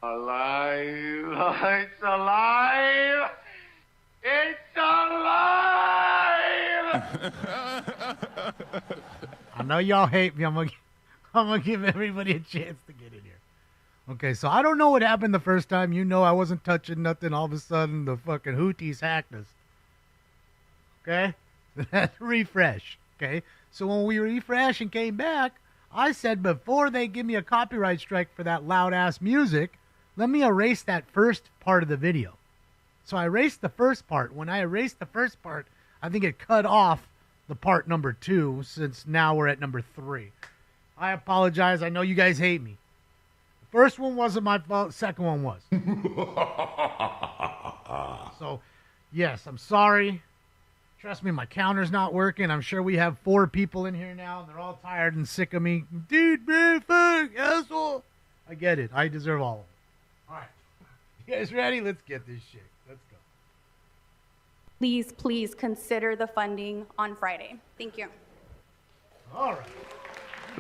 Alive! It's alive! It's alive! I know y'all hate me. I'm gonna give everybody a chance to get in here. Okay, so I don't know what happened the first time. You know I wasn't touching nothing. All of a sudden, the fucking Houthis hacked us. Okay? Refresh. Okay? So when we refreshed and came back, I said before they give me a copyright strike for that loud-ass music, let me erase that first part of the video. So I erased the first part. When I erased the first part, I think it cut off the part number 2, since now we're at number 3. I apologize. I know you guys hate me. The first one wasn't my fault. Second one was. So, yes, I'm sorry. Trust me, my counter's not working. I'm sure we have 4 people in here now, and they're all tired and sick of me. Dude, man, fuck, asshole. I get it. I deserve all of it. All right. You guys ready? Let's get this shit. Let's go. Please consider the funding on Friday. Thank you. All right.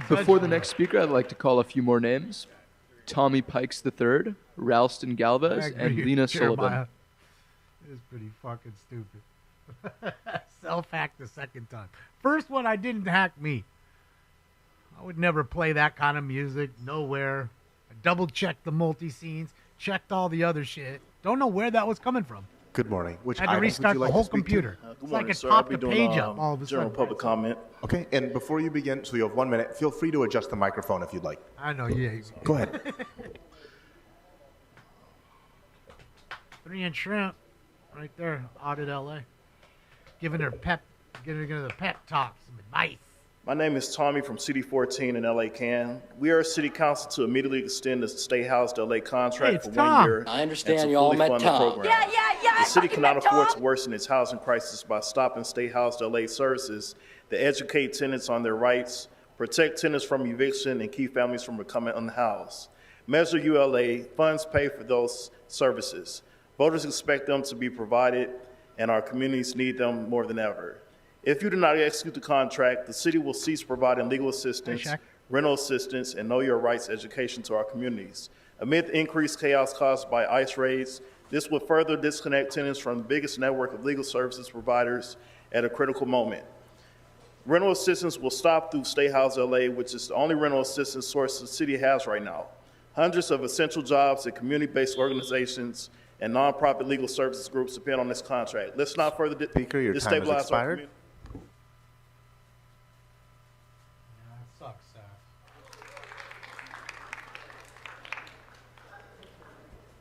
Before the next speaker, I'd like to call a few more names. Tommy Pikes III, Ralston Galvez, and Lena Sullivan. It is pretty fucking stupid. Self-hacked the second time. First one, I didn't hack me. I would never play that kind of music. Nowhere. I double-checked the multi-scenes. Checked all the other shit. Don't know where that was coming from. Good morning. I had to restart the whole computer. It's like it popped the page up all of a sudden. General public comment. Okay, and before you begin, so you have 1 minute, feel free to adjust the microphone if you'd like. I know, yeah. Go ahead. 3-inch shrimp, right there, out at LA. Giving her the pep talk, some advice. My name is Tommy from CD14 in LA Can. We are a city council to immediately extend the State House to LA contract for 1 year. I understand and to you all fully met fund Tom. the program. The city cannot afford to worsen its housing crisis by stopping State House to LA services that educate tenants on their rights, protect tenants from eviction, and keep families from becoming unhoused. Measure ULA funds pay for those services. Voters expect them to be provided, and our communities need them more than ever. If you do not execute the contract, the city will cease providing legal assistance, rental assistance, and know your rights education to our communities. Amid the increased chaos caused by ICE raids, this will further disconnect tenants from the biggest network of legal services providers at a critical moment. Rental assistance will stop through State House LA, which is the only rental assistance source the city has right now. Hundreds of essential jobs at community-based organizations and nonprofit legal services groups depend on this contract. Let's not further destabilize our community.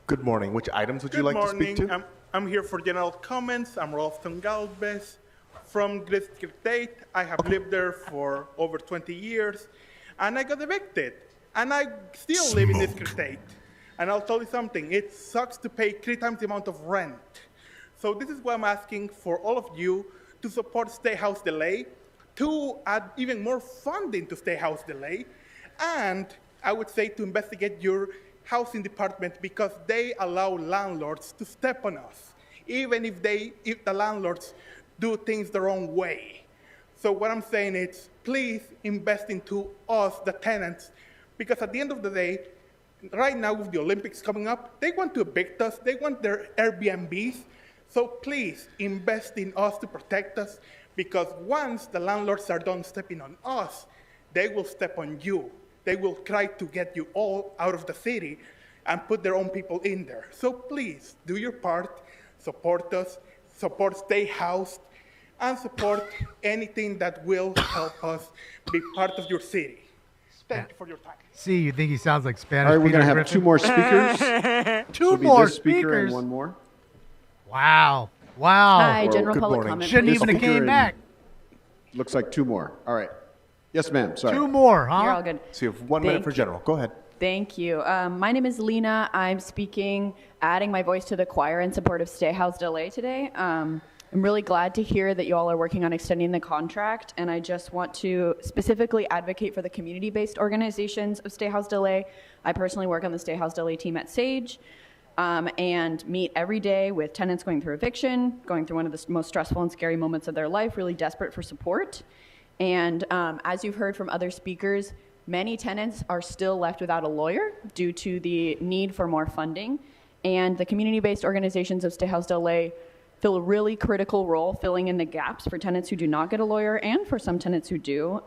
Good morning. Which items would you like to speak to? I'm here for general comments. I'm Ralston Galvez from District 8. I have lived there for over 20 years, and I got evicted. And I still live in District 8. And I'll tell you something, it sucks to pay 3 times the amount of rent. So this is why I'm asking for all of you to support State House delay, to add even more funding to State House delay, and I would say to investigate your housing department, because they allow landlords to step on us, even if the landlords do things the wrong way. So what I'm saying is, please invest into us, the tenants, because at the end of the day, right now with the Olympics coming up, they want to evict us, they want their Airbnbs, so please invest in us to protect us, because once the landlords are done stepping on us, they will step on you. They will try to get you all out of the city and put their own people in there. So please, do your part, support us, support Stay Housed, and support anything that will help us be part of your city. Thank you for your time. See, you think he sounds like Spanish? All right, we're going to have Griffin? 2 more speakers. Two more this speaker speakers. and 1 more. Wow. Hi, general public comment. Shouldn't even have came back. Looks like 2 more. All right. Yes, ma'am. Sorry. 2 more, huh? You're all good. So you have 1 minute for general. Go ahead. Thank you. My name is Lena. I'm speaking, adding my voice to the choir in support of Stay House Delay today. I'm really glad to hear that you all are working on extending the contract, and I just want to specifically advocate for the community-based organizations of Stay House Delay. I personally work on the Stay House Delay team at Sage, and meet every day with tenants going through eviction, going through one of the most stressful and scary moments of their life, really desperate for support. And as you've heard from other speakers, Many tenants are still left without a lawyer due to the need for more funding, and the community-based organizations of Stay Housed LA fill a really critical role filling in the gaps for tenants who do not get a lawyer and for some tenants who do,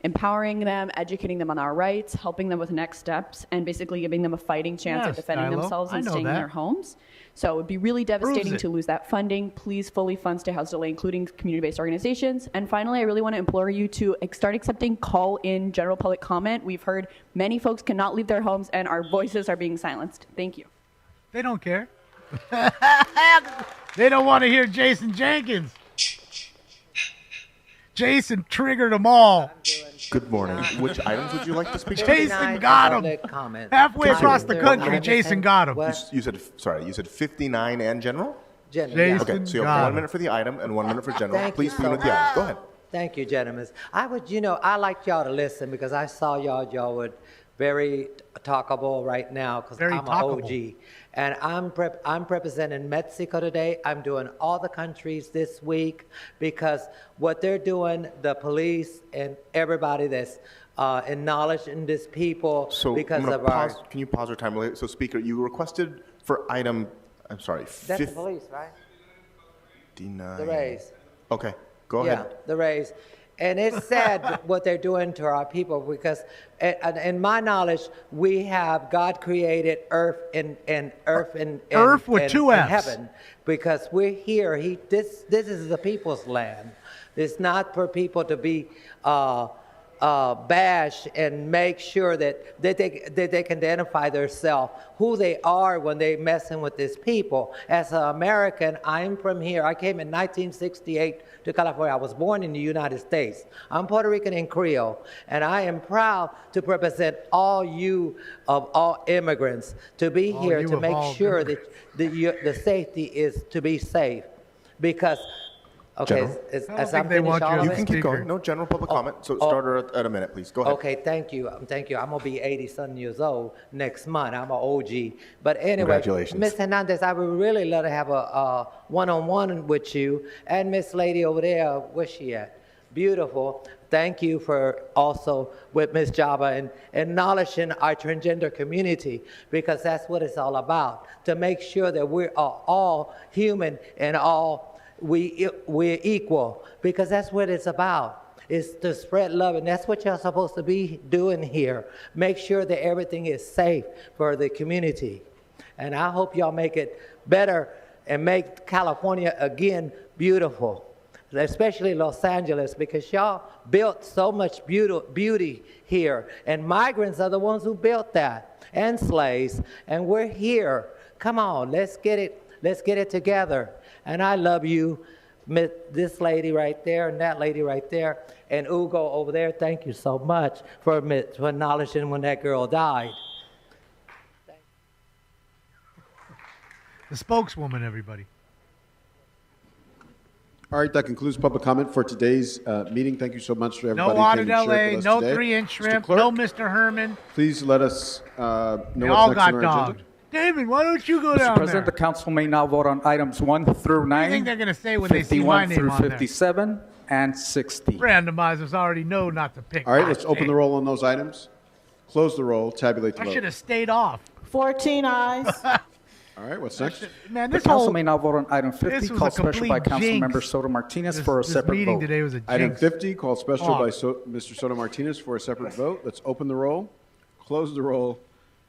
empowering them, educating them on our rights, helping them with next steps, and basically giving them a fighting chance at defending themselves and staying in their homes. So it would be really devastating to lose that funding. Please fully fund Stay Housed LA, including community-based organizations. And finally, I really want to implore you to start accepting call-in general public comment. We've heard many folks cannot leave their homes and our voices are being silenced. Thank you. They don't care. They don't want to hear Jason Jenkins. Jason triggered them all. Good morning. Which items would you like to speak to? Jason got him. Halfway across the country, Jason got him. You said 59 and general? Jason Okay, so you have 1 minute for the item and 1 minute for general. Please begin with the items. Go ahead. Thank you, gentlemen. I like y'all to listen because I saw y'all would very talkable right now because I'm an OG. And I'm representing Mexico today. I'm doing all the countries this week because what they're doing, the police and everybody that's acknowledging these people because of our... Can you pause our time? So, Speaker, you requested for item, I'm sorry. That's the police, right? 59. The raise. Okay, go ahead. Yeah, the raise. And it's sad what they're doing to our people because, in my knowledge, we have God created earth and Earth with two F's. Heaven because we're here. This is the people's land. It's not for people to be bash and make sure that they can identify themselves, who they are when they messing with these people. As an American, I'm from here. I came in 1968 to California. I was born in the United States. I'm Puerto Rican and Creole, and I am proud to represent all immigrants to be here to make sure that the safety is to be safe because. Okay, as I'm finished all of you it? can keep going. No general public comment. So start her at a minute, please. Go ahead. Okay, thank you. I'm gonna be 80-something years old next month. I'm an OG. But anyway, Congratulations. Ms. Hernandez, I would really love to have a one-on-one with you and Miss Lady over there. Where's she at? Beautiful. Thank you for also with Ms. Java and acknowledging our transgender community because that's what it's all about. To make sure that we're all human and we're equal because that's what it's about. It's to spread love, and that's what y'all supposed to be doing here. Make sure that everything is safe for the community. And I hope y'all make it better and make California again beautiful, especially Los Angeles, because y'all built so much beauty here. And migrants are the ones who built that, and slaves, and we're here. Come on, let's get it together. And I love you, this lady right there and that lady right there, and Ugo over there. Thank you so much for acknowledging when that girl died. The spokeswoman, everybody. All right, that concludes public comment for today's meeting. Thank you so much to everybody. No audit LA, no today. 3-inch shrimp, Clerk, no Mr. Herman. Please let us know They what's all next got on our dogged. agenda. David, why don't you go Mr. down President, there? the council may now vote on items 1 through 9. What do you think they're going to say when they see 51 my name through on there? 57 and 60. Randomizers already know not to pick. All right, my let's open name. the roll on those items. Close the roll. Tabulate the I vote. should have stayed off. 14 ayes. All right, what's next? Man, The this council whole may now vote on item 50, this was called a special by complete Council jinx. Member Soto Martinez This- for a this separate meeting vote. today was a Item jinx. 50, called special Oh. by Mr. Soto Martinez for a separate vote. Let's open the roll. Close the roll.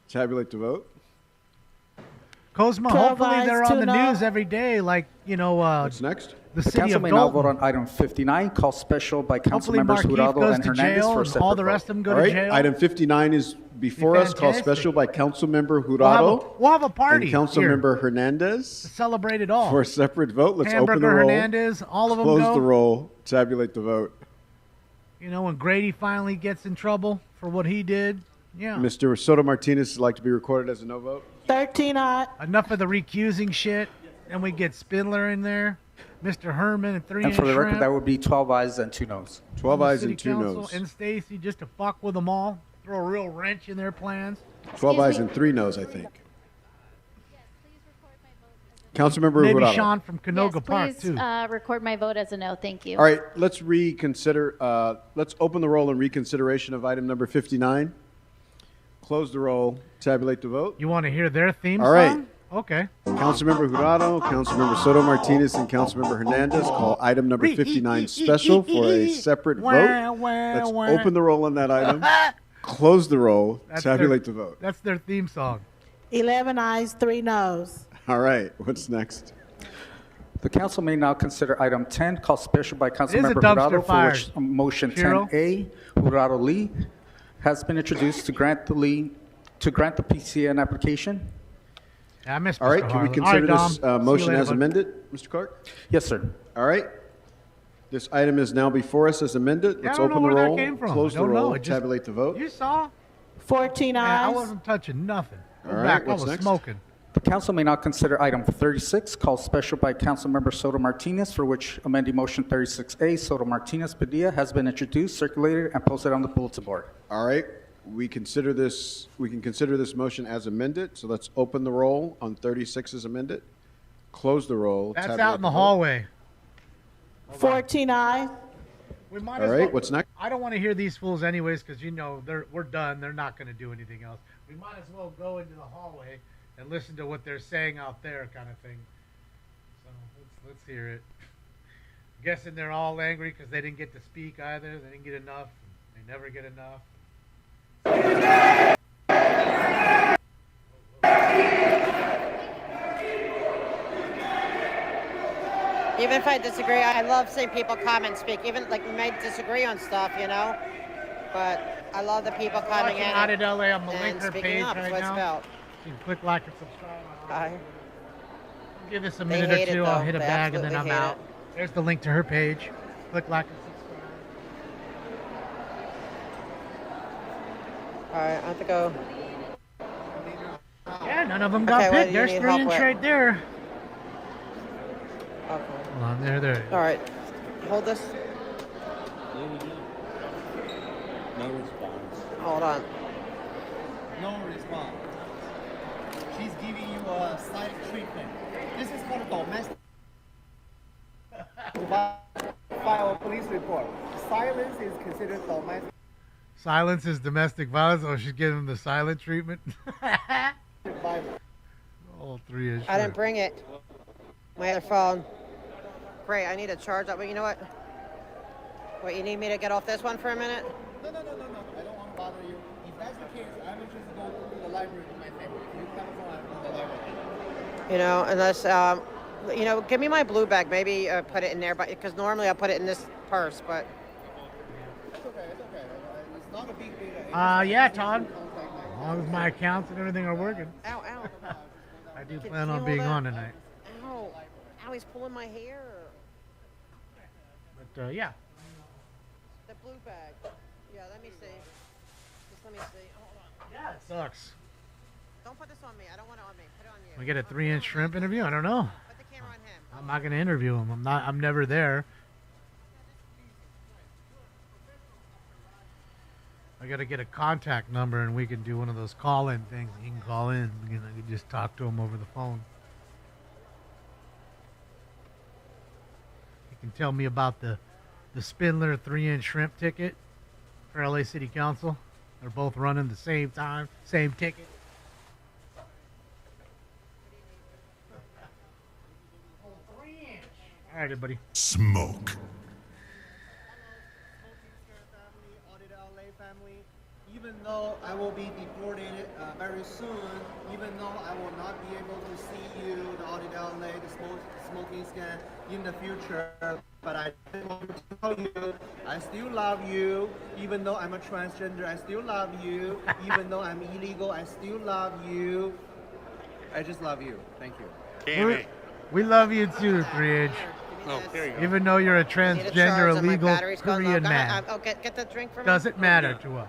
Tabulate the vote. Cosmo, 12 hopefully ayes, they're on 2 the no. news every day, like, What's next? the The city council of may now vote Dalton. on item 59, called special by Council Hopefully Members Markeith Jurado goes and to Hernandez jail for a and separate all the vote. rest of them go All to right, jail. item 59 is before us, called Fantastic. special by Councilmember We'll Jurado have a party and Councilmember Hernandez to celebrate it all. for a separate vote. Let's open the Hamburger roll. Hernandez, all of them Close go. the roll. Tabulate the vote. You know, when Grady finally gets in trouble for what he did. Yeah. Mr. Soto Martinez would like to be recorded as a no vote. 13 ayes. Enough of the recusing shit. And we get Spindler in there, Mr. Herman, and 3-inch And for the record, shrimp. that would be 12 ayes and 2 noes. 12 ayes City and 2 Council noes. and Stacy just to fuck with them all. Throw a real wrench in their plans. 12 ayes and 3 noes, I think. Councilmember Maybe Hurtado. Sean from Canoga Yes, Park, please too. record my vote as a no. Thank you. All right, let's reconsider. Let's open the roll in reconsideration of item number 59. Close the roll. Tabulate the vote. You want to hear their theme All right. song? Okay. Councilmember Jurado, Councilmember Soto Martinez, and Councilmember Hernandez call item number 59 special for a separate vote. Let's open the roll on that item. Close the roll. Tabulate the vote. That's their theme song. 11 ayes, 3 noes. All right. What's next? The council may now consider item 10, called special by a Councilmember dumpster Jurado, for fire. which motion Shiro? 10A, Jurado Lee, has been introduced to grant the PCN application. Yeah, I missed All right. Mr. Can we Harlan. consider All right, this Dom. See you motion later, as bud. amended, Mr. Clark? Yes, sir. All right. This item is now before us as amended. Yeah, Let's I don't open know the where that roll. came from. Close I the don't know. roll. It just- Tabulate the vote. You saw? 14 Man, I ayes. wasn't touching nothing. Go All right, back. I what's was next? smoking. The council may now consider item 36, called special by Councilmember Soto Martinez, for which amending motion 36A, Soto Martinez Padilla, has been introduced, circulated, and posted on the bulletin board. All right. We can consider this motion as amended. So let's open the roll on 36 as amended. Close the roll. That's tabulate out in the vote. hallway. 14 ayes. We might All as right, well- what's next? I don't want to hear these fools anyways because, we're done. They're not going to do anything else. We might as well go into the hallway and listen to what they're saying out there kind of thing. So let's hear it. I'm guessing they're all angry because they didn't get to speak either. They didn't get enough. They never get enough. Even if I disagree, I love seeing people come and speak. Even like we may disagree on stuff, but I love the people coming in Out at LA, I'm going to and link her speaking page up. right That's what it's now. about. You can click like and subscribe. Aye. Give this a They minute or hate it, two. I'll though. hit a They bag and then I'm absolutely hate out. There's the link to her page. Click like and subscribe. All right, I have to go. Yeah, none of them got Okay, what picked. do you There's need 3 help inch with? right there. Okay. Hold on, there. All right, hold this. No response. Hold on. No response. She's giving you a silent treatment. This is called domestic. File a police report. Silence is considered domestic. Silence is domestic violence. Oh, she's giving him the silent treatment. All 3 inch. I didn't bring it. My other phone. Great, I need to charge that. But you know what? Wait, you need me to get off this one for a minute? No. I don't want to bother you. If that's the case, I'm just go to the library with my family. If you come from the library. Unless, give me my blue bag. Maybe put it in there, because normally I put it in this purse, but. It's okay. It's not a big deal. Yeah, Todd. As long as my accounts and everything are working. Ow, ow. I do Can plan you on hold being that? on tonight. Ow. Ow, he's pulling my hair. But, yeah. The blue bag. Yeah, let me see. Just let me see. Hold on. Yeah, it sucks. Don't put this on me. I don't want it on me. Put it on you. We get a 3 inch shrimp interview? I don't know. Put the camera on him. I'm not going to interview him. I'm never there. I got to get a contact number and we can do one of those call-in things. He can call in. I can just talk to him over the phone. He can tell me about the Spindler 3 inch shrimp ticket for LA City Council. They're both running the same time, same ticket. All right, everybody. Smoke. Even though I will be deported very soon, even though I will not be able to see you, the Audit LA, the smoking scan in the future, but I want to tell you, I still love you. Even though I'm a transgender, I still love you. Even though I'm illegal, I still love you. I just love you. Thank you. We love you too, 3 inch. Oh, there you go. Even though you're a I need a transgender, charge and my illegal battery's going low. Korean Go ahead. man. Oh, get the drink for me. Doesn't matter to us.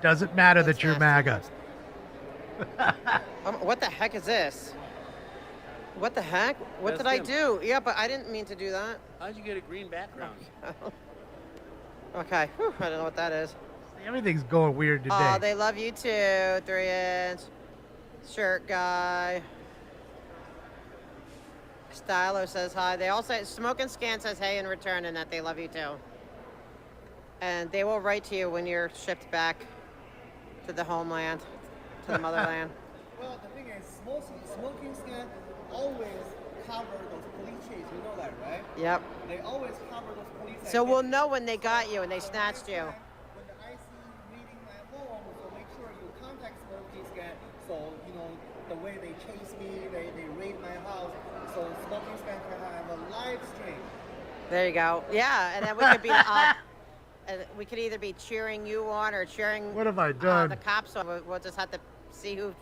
Doesn't matter that you're MAGA. What the heck is this? What the heck? What did I do? Yeah, but I didn't mean to do that. How'd you get a green background? Okay. Whew, I don't know what that is. Everything's going weird today. Oh, they love you too, 3-inch. Shirt guy. Stylo says hi. They all say, Smoke and Scan says hey in return and that they love you too. And they will write to you when you're shipped back to the homeland, to the motherland. Well, the thing is, Smoking Scan always cover those police chases. You know that, right? Yep. They always cover those police. So we'll know when they got you and they snatched you. When the IC reading my home, so make sure you contact Smoking Scan. So you know the way they chase me, they raid my house. So Smoking Scan can have a live stream. There you go. Yeah, and then we could be and we could either be cheering you on or cheering What have I done? the cops on. We'll just have to see who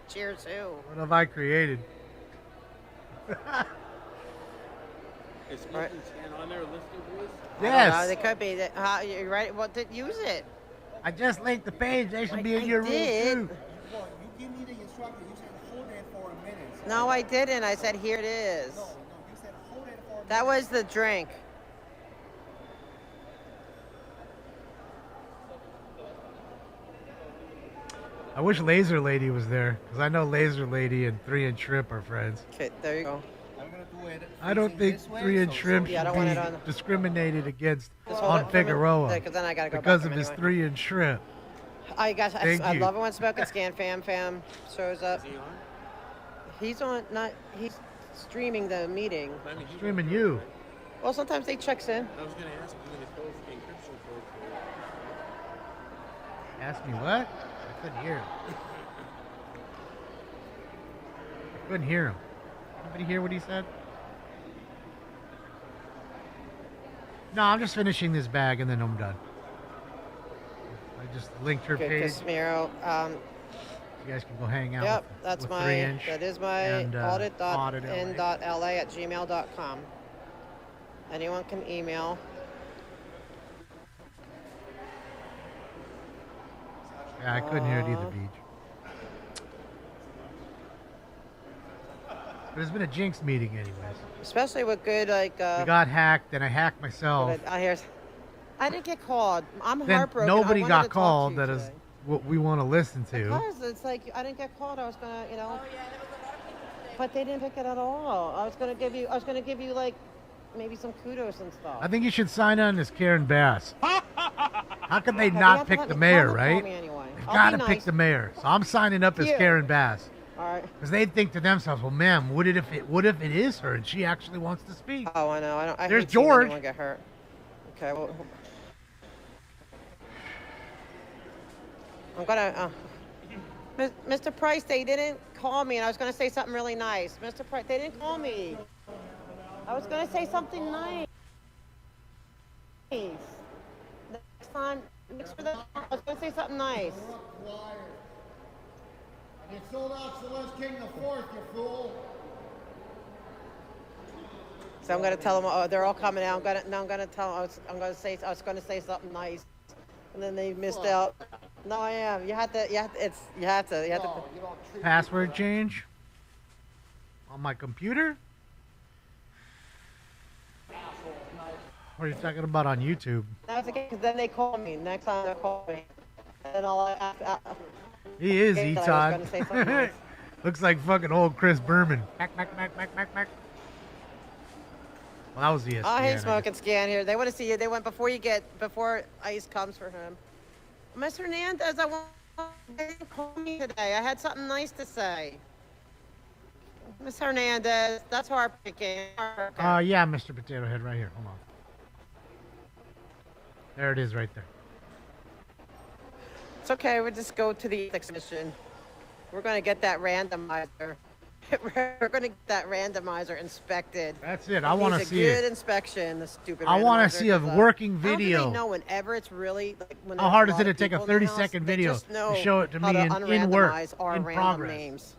cheers who. What have I created? Is Smoking Scan on there listed, boys? Yes. They could be. You're right. Well, use it. I just linked the page. They should be in I your did. room too. Well, you give me the instruction. You said hold it for a minute. So No, I didn't. I said here it is. No, you said hold it for a minute. That was the drink. I wish Laser Lady was there, because I know Laser Lady and 3-inch Shrimp are friends. Okay, there you go. I'm gonna do it. I don't think 3-inch Shrimp Yeah, I should don't want it be on. discriminated against Just hold on it for a minute, Figueroa because then I gotta go because back of his anyway. 3-inch Shrimp. I guess Thank I you. love it when Smoke and Scan fam shows up. Is he on? He's on. Not. He's streaming the meeting. I mean, he's Streaming you. Well, sometimes he checks in. I was going to ask you the code, the encryption code for Ask me what? I couldn't hear him. I couldn't hear him. Anybody hear what he said? No, I'm just finishing this bag and then I'm done. I just linked her Good, page. Casimiro. You guys can go hang out. Yep, with, that's with my. 3-inch That is my and, audit.n.la@gmail.com. Anyone can email. Yeah, I couldn't hear it either, Beach. But it's been a Jinx meeting anyways. Especially with good like. We got hacked and I hacked myself. I didn't get called. I'm Then heartbroken. nobody I wanted got to talk to called. you That is today. what we want to listen to. Because it's like I didn't get called. I was gonna, you know. But they didn't pick it at all. I was gonna give you like maybe some kudos and stuff. I think you should sign on as Karen Bass. How could they Okay, you not have to pick let the me- mayor, call right? me anyway. They've I'll got to be pick nice. the mayor. So I'm signing up as You. Karen Bass. All right. Because they think to themselves, well, ma'am, what if it is her and she actually wants to speak? Oh, I know. I There's hate seeing George. anyone get hurt. Okay. Well, I'm gonna. Mr. Price, they didn't call me, and I was gonna say something really nice. Mr. Price, they didn't call me. I was gonna say something nice. Next time, next for the, I was gonna say something nice. You sold out Celeste King the Fourth, you fool. So I'm gonna tell them. Oh, they're all coming out. I'm gonna tell them. I was gonna say something nice, and then they missed out. No, I am. You have to. Password change on my computer? What are you talking about on YouTube? That's okay, because then they call me. Next time they'll call me. And then I'll He is Okay, Eton. I was gonna say something nice. Looks like fucking old Chris Berman. Mac. Well, that was ESPN. I I hate guess. Smoke and Scan here. They want to see you. They went before ICE comes for him. Miss Hernandez, they didn't call me today. I had something nice to say. Miss Hernandez, that's heartbreaking. Yeah, Mr. Potato Head, right here. Hold on. There it is, right there. It's okay. We'll just go to the ethics mission. We're going to get that randomizer. We're going to get that randomizer inspected. That's it. I wanna needs a see it. good inspection. The stupid. I want to randomizer, see a 'cause, working I don't think video. they know whenever it's really like when How there's hard a is lot it to of take a people in the house, 30-second they video just to know show it to how me in work, unrandomize our in random progress? names.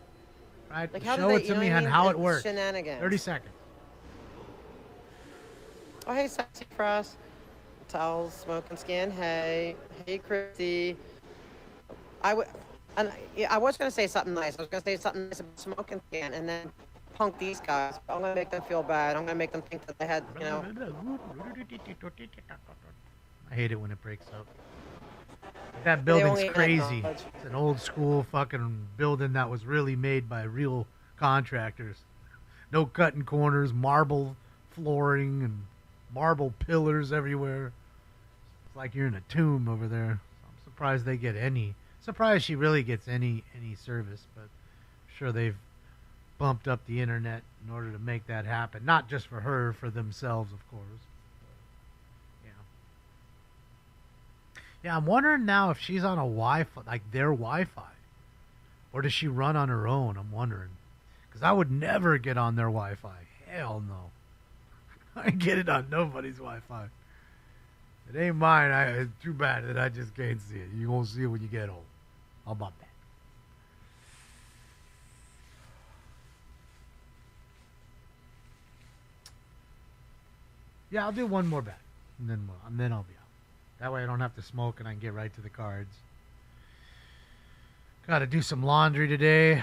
Right? Like, how do show they- it you to know me what I on mean? how it It's works. shenanigans. 30 seconds. Oh, hey, Sexy Frost. Towels, Smoke and Scan. Hey, Christy. I was going to say something nice. I was going to say something nice about Smoke and Scan, and then punk these guys. I'm going to make them feel bad. I'm going to make them think that they had, you know. I hate it when it breaks up. That They building's only had crazy. knowledge. It's an old school fucking building that was really made by real contractors. No cutting corners, marble flooring, and marble pillars everywhere. It's like you're in a tomb over there. I'm surprised they get any. Surprised she really gets any service, but I'm sure they've bumped up the internet in order to make that happen. Not just for her, for themselves, of course. Yeah, I'm wondering now if she's on a Wi-Fi, like their Wi-Fi, or does she run on her own? I'm wondering, because I would never get on their Wi-Fi. Hell no, I ain't get it on nobody's Wi-Fi. It ain't mine. It's too bad that I just can't see it. You gonna see it when you get home. How about that? Yeah, I'll do one more bet, and then I'll be out. That way I don't have to smoke and I can get right to the cards. Got to do some laundry today.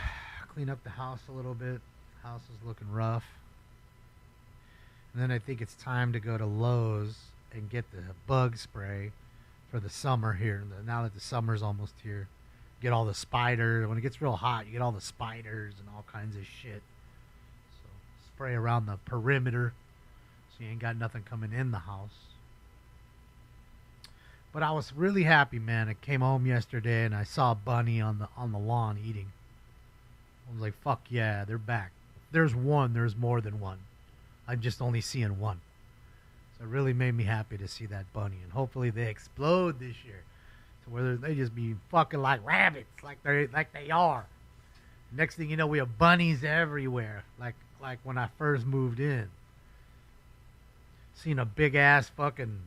Clean up the house a little bit. House is looking rough. And then I think it's time to go to Lowe's and get the bug spray for the summer here. Now that the summer's almost here. Get all the spiders. When it gets real hot, you get all the spiders and all kinds of shit. So spray around the perimeter so you ain't got nothing coming in the house. But I was really happy, man. I came home yesterday and I saw a bunny on the lawn eating. I was like, fuck yeah, they're back. If there's one, there's more than one. I'm just only seeing one. So it really made me happy to see that bunny. And hopefully they explode this year. So whether they just be fucking like rabbits, like they are. Next thing you know, we have bunnies everywhere. Like when I first moved in. Seen a big ass fucking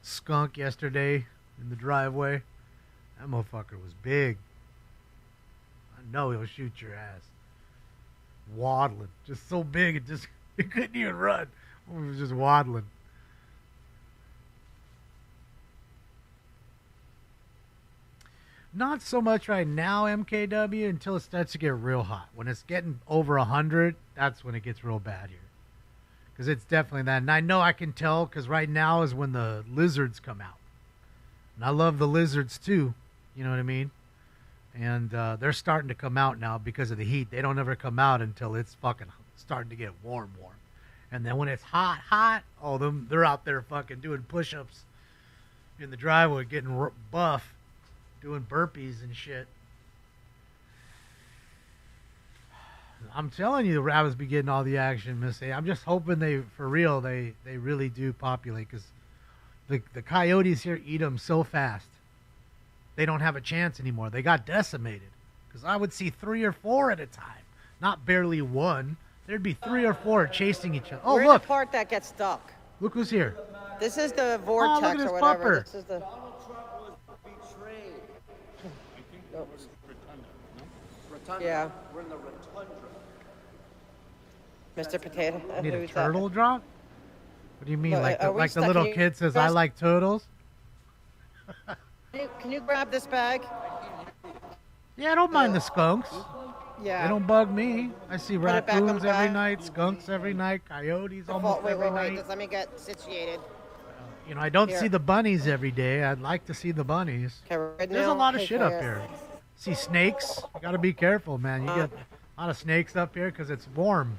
skunk yesterday in the driveway. That motherfucker was big. I know he'll shoot your ass. Waddling. Just so big it couldn't even run. It was just waddling. Not so much right now, MKW, until it starts to get real hot. When it's getting over 100, that's when it gets real bad here. Because it's definitely that. And I know I can tell because right now is when the lizards come out. And I love the lizards too. You know what I mean? And they're starting to come out now because of the heat. They don't ever come out until it's fucking starting to get warm. And then when it's hot, oh, they're out there fucking doing push-ups in the driveway, getting buff, doing burpees and shit. I'm telling you, the rabbits be getting all the action, Miss A. I'm just hoping they really do populate, because the coyotes here eat them so fast. They don't have a chance anymore. They got decimated. Because I would see 3 or 4 at a time, not barely one. There'd be 3 or 4 chasing each other. Oh, We're look. in the part that gets stuck. Look who's here. This is the Oh, vortex look at this or whatever. pupper. This is the. Yeah. We're in the rotunda. Mr. Potato. You need a Who's that? turtle drop? What do you mean? Look, Like are we the stuck little here? kid says, I Just- like turtles? Can you grab this bag? Yeah, I don't mind the skunks. Yeah. They don't bug me. I see Put it back on raccoons the every bag. night, skunks every night, coyotes almost Wait, every wait, night. just let me get situated. You know, I don't Here. see the bunnies every day. I'd like to see the bunnies. Okay, right There's a now, lot of hey, shit up Claire. here. See snakes. You got to be careful, man. You get a lot of snakes up here because it's warm.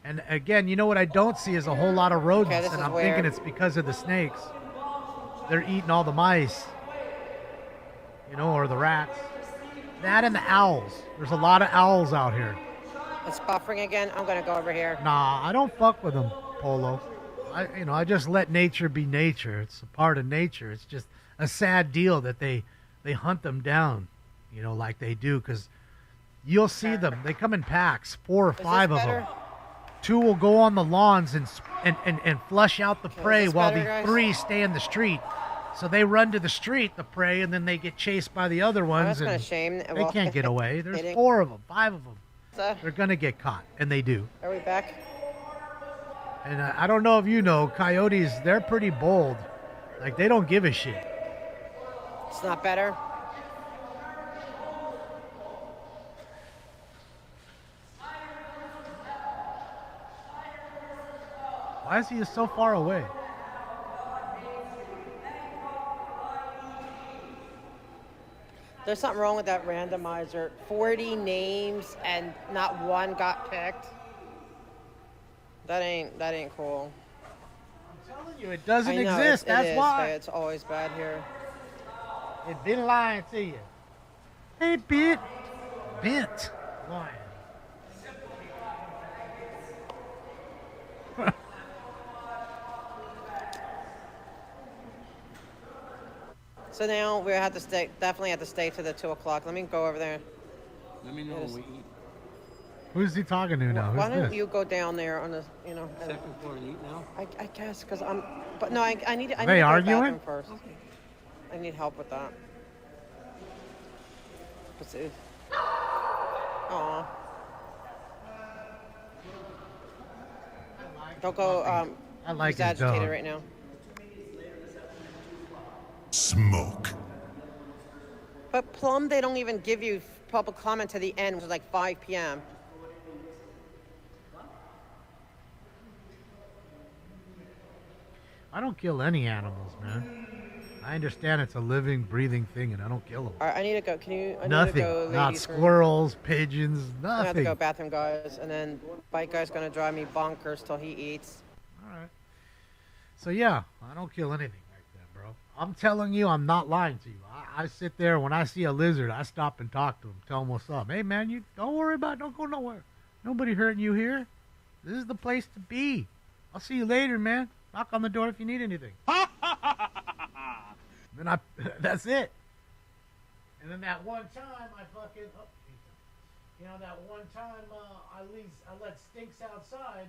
And again, you know what I don't see is a whole lot of rodents, this and is I'm where- thinking it's because of the snakes. They're eating all the mice, you know, or the rats. That and the owls. There's a lot of owls out here. It's buffering again. I'm gonna go over here. Nah, I don't fuck with them, Polo. I just let nature be nature. It's a part of nature. It's just a sad deal that they hunt them down, you know, like they do, because you'll see them. They come in packs, 4 or 5 of them. 2 will go on the lawns and flush out the prey this while better, the guys? 3 stay in the street. So they run to the street, the prey, and then they get chased by the other ones. that's kinda and shame. They Well, can't get away. There's kidding. 4 of them, 5 of them. So, They're going to get caught, and they do. are we back? And I don't know if you know, coyotes, they're pretty bold. Like, they don't give a shit. It's not better. Why is he so far away? There's something wrong with that randomizer. 40 names and not one got picked. That ain't cool. I'm telling you, it doesn't I know, exist. That's why. It's always bad here. It's been lying to you. Hey, Bent. Lying. So now we have to definitely have to stay to the 2 o'clock. Let me go over there. Let me know when we eat. Who's he talking to now? Why Who's don't this? you go down there on the, Second floor and eat now? I guess, because but no, I need to Are go they to the arguing? bathroom first. Okay. I need help with that. Aw. Don't go, I like he's his agitated dog. right now. Smoke. But Plum, they don't even give you public comment to the end, which is like 5 p.m. I don't kill any animals, man. I understand it's a living, breathing thing, and I don't kill them. All right, I need to go. Can you? I Nothing. Need to go, Not ladies' room. squirrels, pigeons, I have to nothing. go bathroom, guys, and then bike guy's gonna drive me bonkers till he eats. All right. So yeah, I don't kill anything like that, bro. I'm telling you, I'm not lying to you. I sit there when I see a lizard, I stop and talk to him, tell him what's up. Hey man, you don't worry about it. Don't go nowhere. Nobody hurting you here. This is the place to be. I'll see you later, man. Knock on the door if you need anything. Then that's it. And then that one time I fucking, that one time I let Stinks outside.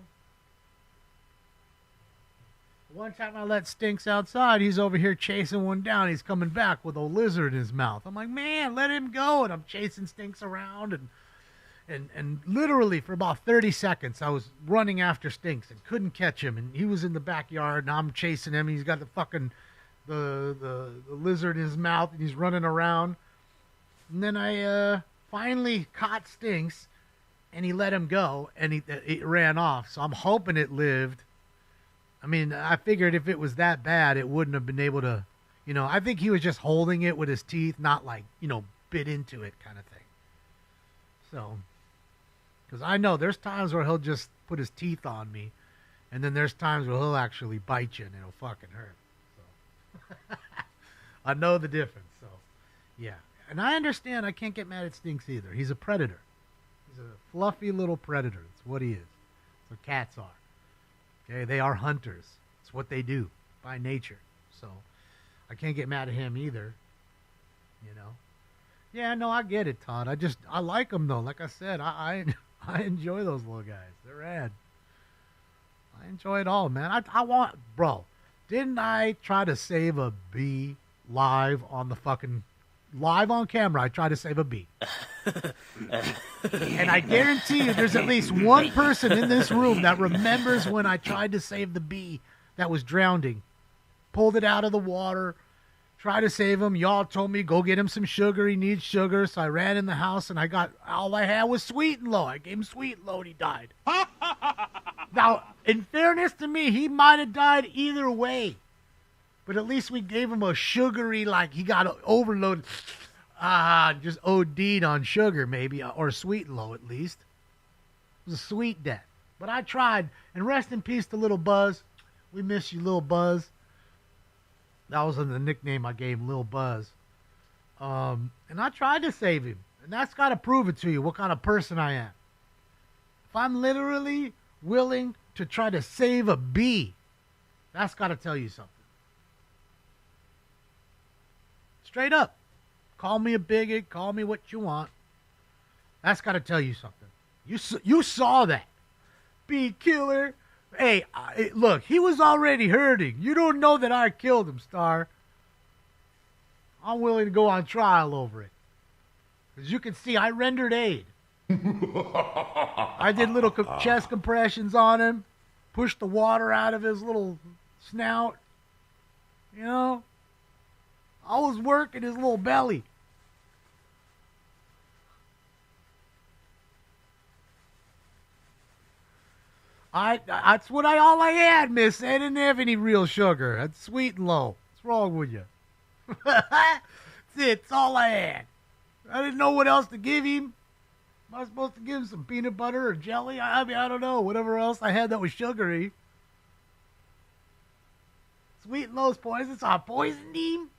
One time I let Stinks outside, he's over here chasing one down. He's coming back with a lizard in his mouth. I'm like, man, let him go. And I'm chasing Stinks around and literally for about 30 seconds I was running after Stinks and couldn't catch him. And he was in the backyard and I'm chasing him. He's got the fucking the lizard in his mouth and he's running around. And then I finally caught Stinks and he let him go and he ran off. So I'm hoping it lived. I mean, I figured if it was that bad, it wouldn't have been able to, I think he was just holding it with his teeth, not like, bit into it kind of thing. So, because I know there's times where he'll just put his teeth on me, and then there's times where he'll actually bite you and it'll fucking hurt. So, I know the difference. So, yeah. And I understand I can't get mad at Stinks either. He's a predator. He's a fluffy little predator. That's what he is. That's what cats are. Okay, they are hunters. It's what they do by nature. So I can't get mad at him either. Yeah, no, I get it, Todd. I like them though. Like I said, I enjoy those little guys. They're rad. I enjoy it all, man. Bro, didn't I try to save a bee live on camera? I tried to save a bee. And I guarantee you there's at least one person in this room that remembers when I tried to save the bee that was drowning. Pulled it out of the water, tried to save him. Y'all told me, go get him some sugar. He needs sugar. So I ran in the house and all I had was Sweet and Low. I gave him Sweet and Low and he died. Now, in fairness to me, he might have died either way. But at least we gave him a sugary, like he got overloaded. Just OD'd on sugar, maybe, or Sweet and Low at least. It was a sweet death. But I tried, and rest in peace to Little Buzz. We miss you, Little Buzz. That was the nickname I gave him, Little Buzz. And I tried to save him, and that's got to prove it to you, what kind of person I am. If I'm literally willing to try to save a bee, that's got to tell you something. Straight up. Call me a bigot. Call me what you want. That's got to tell you something. You saw that. Bee killer. Hey, look, he was already hurting. You don't know that I killed him, Star. I'm willing to go on trial over it. As you can see, I rendered aid. I did little chest compressions on him. Pushed the water out of his little snout. I was working his little belly. That's all I had, miss. I didn't have any real sugar. That's Sweet and Low. What's wrong with you? That's it. That's all I had. I didn't know what else to give him. Am I supposed to give him some peanut butter or jelly? I mean, I don't know. Whatever else I had that was sugary. Sweet and low's poison, so I poisoned him?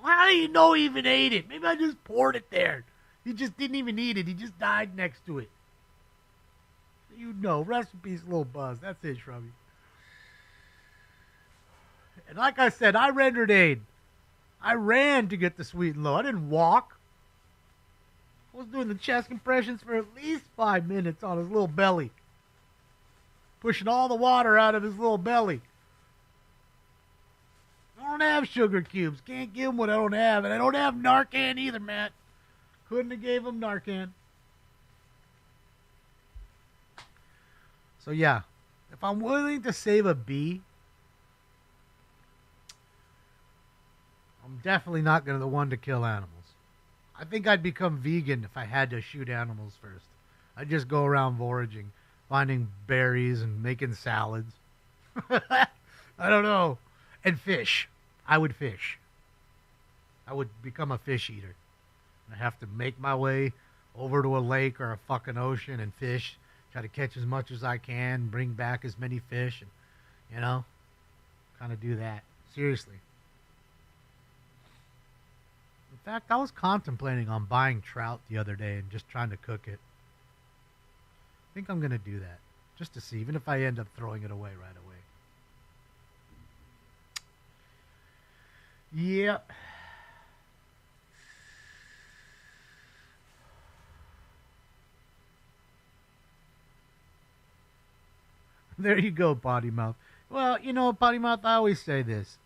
How do you know he even ate it? Maybe I just poured it there. He just didn't even eat it. He just died next to it. You know, rest in peace, little Buzz. That's it, Shrubby. And like I said, I rendered aid. I ran to get the sweet and low. I didn't walk. I was doing the chest compressions for at least 5 minutes on his little belly. Pushing all the water out of his little belly. I don't have sugar cubes. Can't give him what I don't have. And I don't have Narcan either, Matt. Couldn't have gave him Narcan. So yeah, if I'm willing to save a bee, I'm definitely not the one to kill animals. I think I'd become vegan if I had to shoot animals first. I'd just go around foraging, finding berries and making salads. I don't know. And fish. I would fish. I would become a fish eater. I have to make my way over to a lake or a fucking ocean and fish. Try to catch as much as I can, bring back as many fish, and, you know, kind of do that. Seriously. In fact, I was contemplating on buying trout the other day and just trying to cook it. I think I'm going to do that, just to see, even if I end up throwing it away right away. Yep. There you go, Potty Mouth. Well, you know, Potty Mouth, I always say this.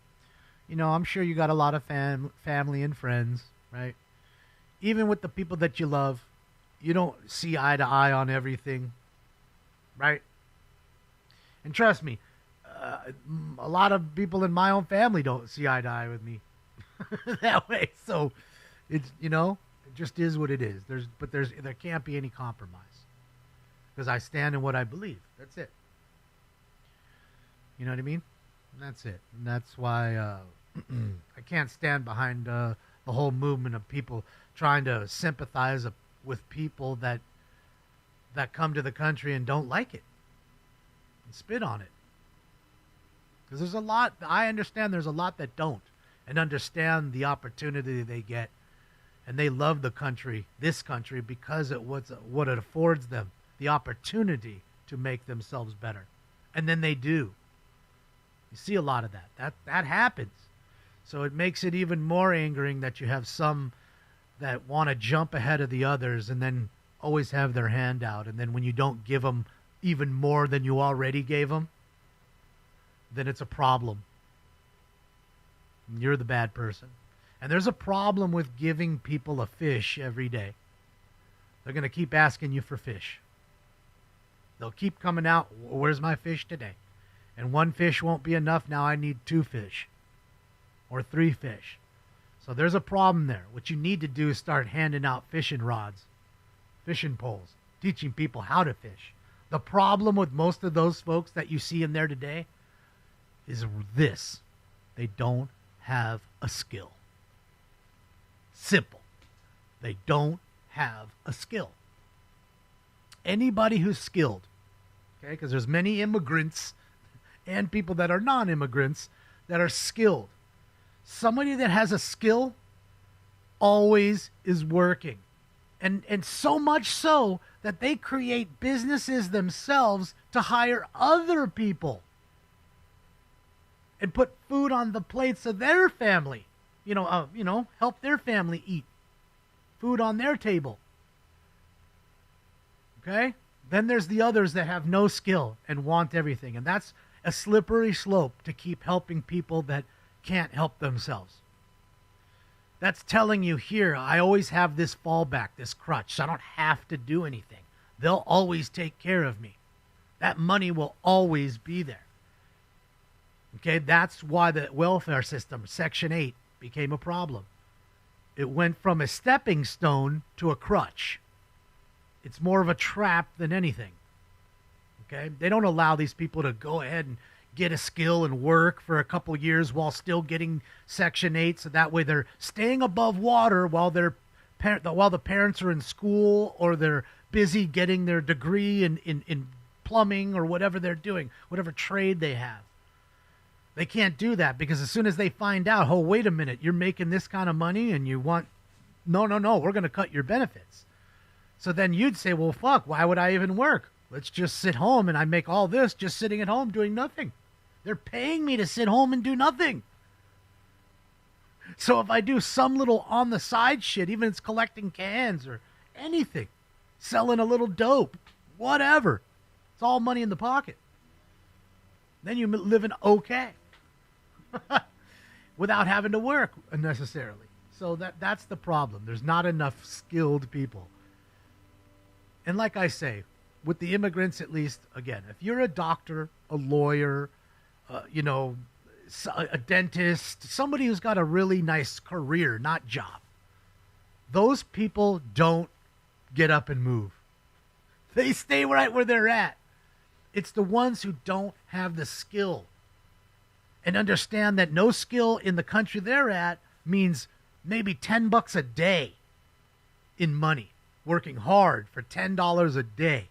You know, I'm sure you got a lot of family and friends, right? Even with the people that you love, you don't see eye to eye on everything, right? And trust me, a lot of people in my own family don't see eye to eye with me that way. So it's, you know, it just is what it is. There can't be any compromise because I stand in what I believe. That's it. You know what I mean? That's it. And that's why I can't stand behind the whole movement of people trying to sympathize with people that come to the country and don't like it and spit on it. Because there's a lot, I understand there's a lot that don't and understand the opportunity they get. And they love the country, this country, because it what it affords them, the opportunity to make themselves better. And then they do. You see a lot of that. That happens. So it makes it even more angering that you have some that want to jump ahead of the others and then always have their hand out. And then when you don't give them even more than you already gave them, then it's a problem. You're the bad person. And there's a problem with giving people a fish every day. They're going to keep asking you for fish. They'll keep coming out, where's my fish today? And one fish won't be enough. Now I need 2 fish or 3 fish. So there's a problem there. What you need to do is start handing out fishing rods, fishing poles, teaching people how to fish. The problem with most of those folks that you see in there today is this. They don't have a skill. Simple. They don't have a skill. Anybody who's skilled, okay, because there's many immigrants and people that are non-immigrants that are skilled. Somebody that has a skill always is working. And so much so that they create businesses themselves to hire other people and put food on the plates of their family. Help their family eat. Food on their table. Okay? Then there's the others that have no skill and want everything. And that's a slippery slope to keep helping people that can't help themselves. That's telling you here, I always have this fallback, this crutch, so I don't have to do anything. They'll always take care of me. That money will always be there. Okay, that's why the welfare system, Section 8, became a problem. It went from a stepping stone to a crutch. It's more of a trap than anything. Okay? They don't allow these people to go ahead and get a skill and work for a couple years while still getting Section 8, so that way they're staying above water while while the parents are in school or they're busy getting their degree in plumbing or whatever they're doing, whatever trade they have. They can't do that because as soon as they find out, oh, wait a minute, you're making this kind of money and you want, no, we're going to cut your benefits. So then you'd say, well, fuck, why would I even work? Let's just sit home and I make all this just sitting at home doing nothing. They're paying me to sit home and do nothing. So if I do some little on the side shit, even if it's collecting cans or anything, selling a little dope, whatever, it's all money in the pocket. Then you're living okay without having to work necessarily. So that's the problem. There's not enough skilled people. And like I say, with the immigrants at least, again, if you're a doctor, a lawyer, a dentist, somebody who's got a really nice career, not job, those people don't get up and move. They stay right where they're at. It's the ones who don't have the skill and understand that no skill in the country they're at means maybe $10 a day in money, working hard for $10 a day,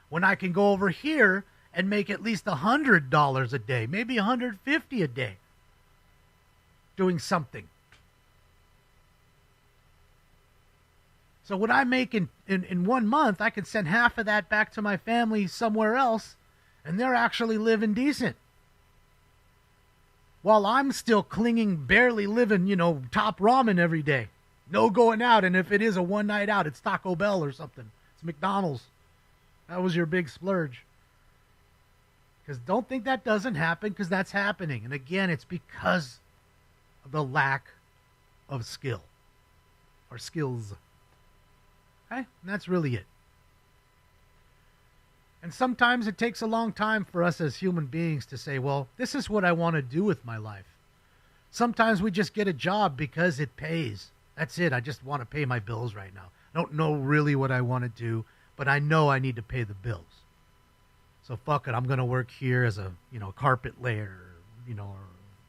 when I can go over here and make at least $100 a day, maybe $150 a day, doing something. So what I make in 1 month, I can send half of that back to my family somewhere else, and they're actually living decent. While I'm still clinging, barely living, top ramen every day. No going out, and if it is a one night out, it's Taco Bell or something. It's McDonald's. That was your big splurge. Because don't think that doesn't happen, because that's happening. And again, it's because of the lack of skill or skills. Okay? And that's really it. And sometimes it takes a long time for us as human beings to say, well, this is what I want to do with my life. Sometimes we just get a job because it pays. That's it. I just want to pay my bills right now. I don't know really what I want to do, but I know I need to pay the bills. So fuck it. I'm going to work here as a, carpet layer, or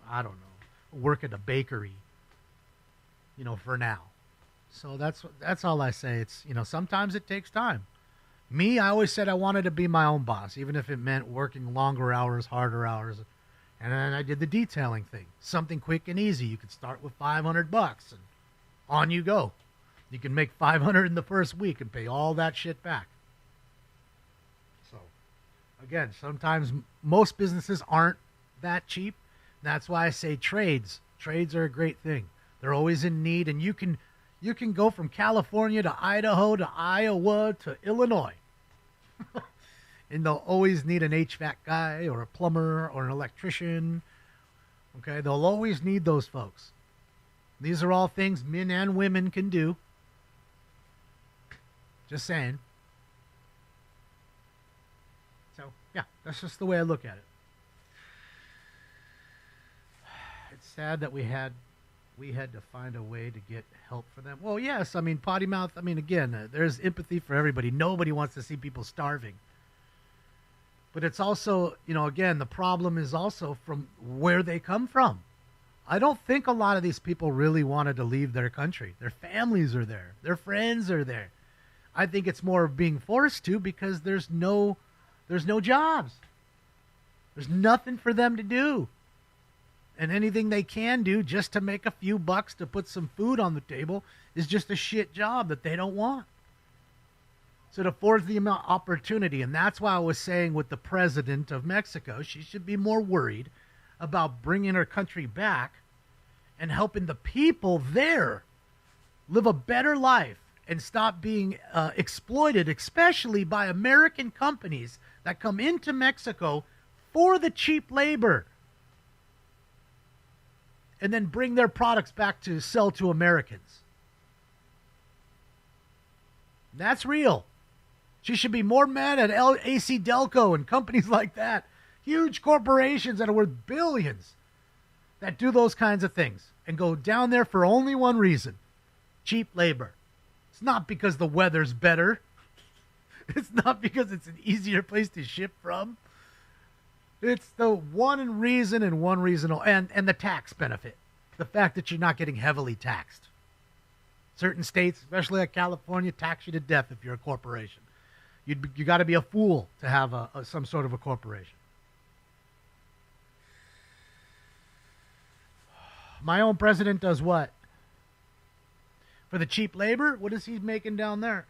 I don't know, work at a bakery, for now. So that's all I say. It's, sometimes it takes time. Me, I always said I wanted to be my own boss, even if it meant working longer hours, harder hours. And then I did the detailing thing. Something quick and easy. You could start with $500 and on you go. You can make $500 in the first week and pay all that shit back. So, again, sometimes most businesses aren't that cheap. That's why I say trades. Trades are a great thing. They're always in need, and you can go from California to Idaho to Iowa to Illinois. And they'll always need an HVAC guy or a plumber or an electrician. Okay, they'll always need those folks. These are all things men and women can do. Just saying. So, yeah, that's just the way I look at it. It's sad that we had to find a way to get help for them. Well, yes, potty mouth, again, there's empathy for everybody. Nobody wants to see people starving. But it's also, again, the problem is also from where they come from. I don't think a lot of these people really wanted to leave their country. Their families are there. Their friends are there. I think it's more of being forced to because there's no jobs. There's nothing for them to do. And anything they can do just to make a few bucks to put some food on the table is just a shit job that they don't want. So it affords them opportunity. And that's why I was saying with the president of Mexico, she should be more worried about bringing her country back and helping the people there live a better life and stop being exploited, especially by American companies that come into Mexico for the cheap labor and then bring their products back to sell to Americans. That's real. She should be more mad at AC Delco and companies like that. Huge corporations that are worth billions that do those kinds of things and go down there for only one reason: cheap labor. It's not because the weather's better. It's not because it's an easier place to ship from. It's the one reason and one reason, and the tax benefit. The fact that you're not getting heavily taxed. Certain states, especially like California, tax you to death if you're a corporation. You got to be a fool to have some sort of a corporation. My own president does what? For the cheap labor? What is he making down there?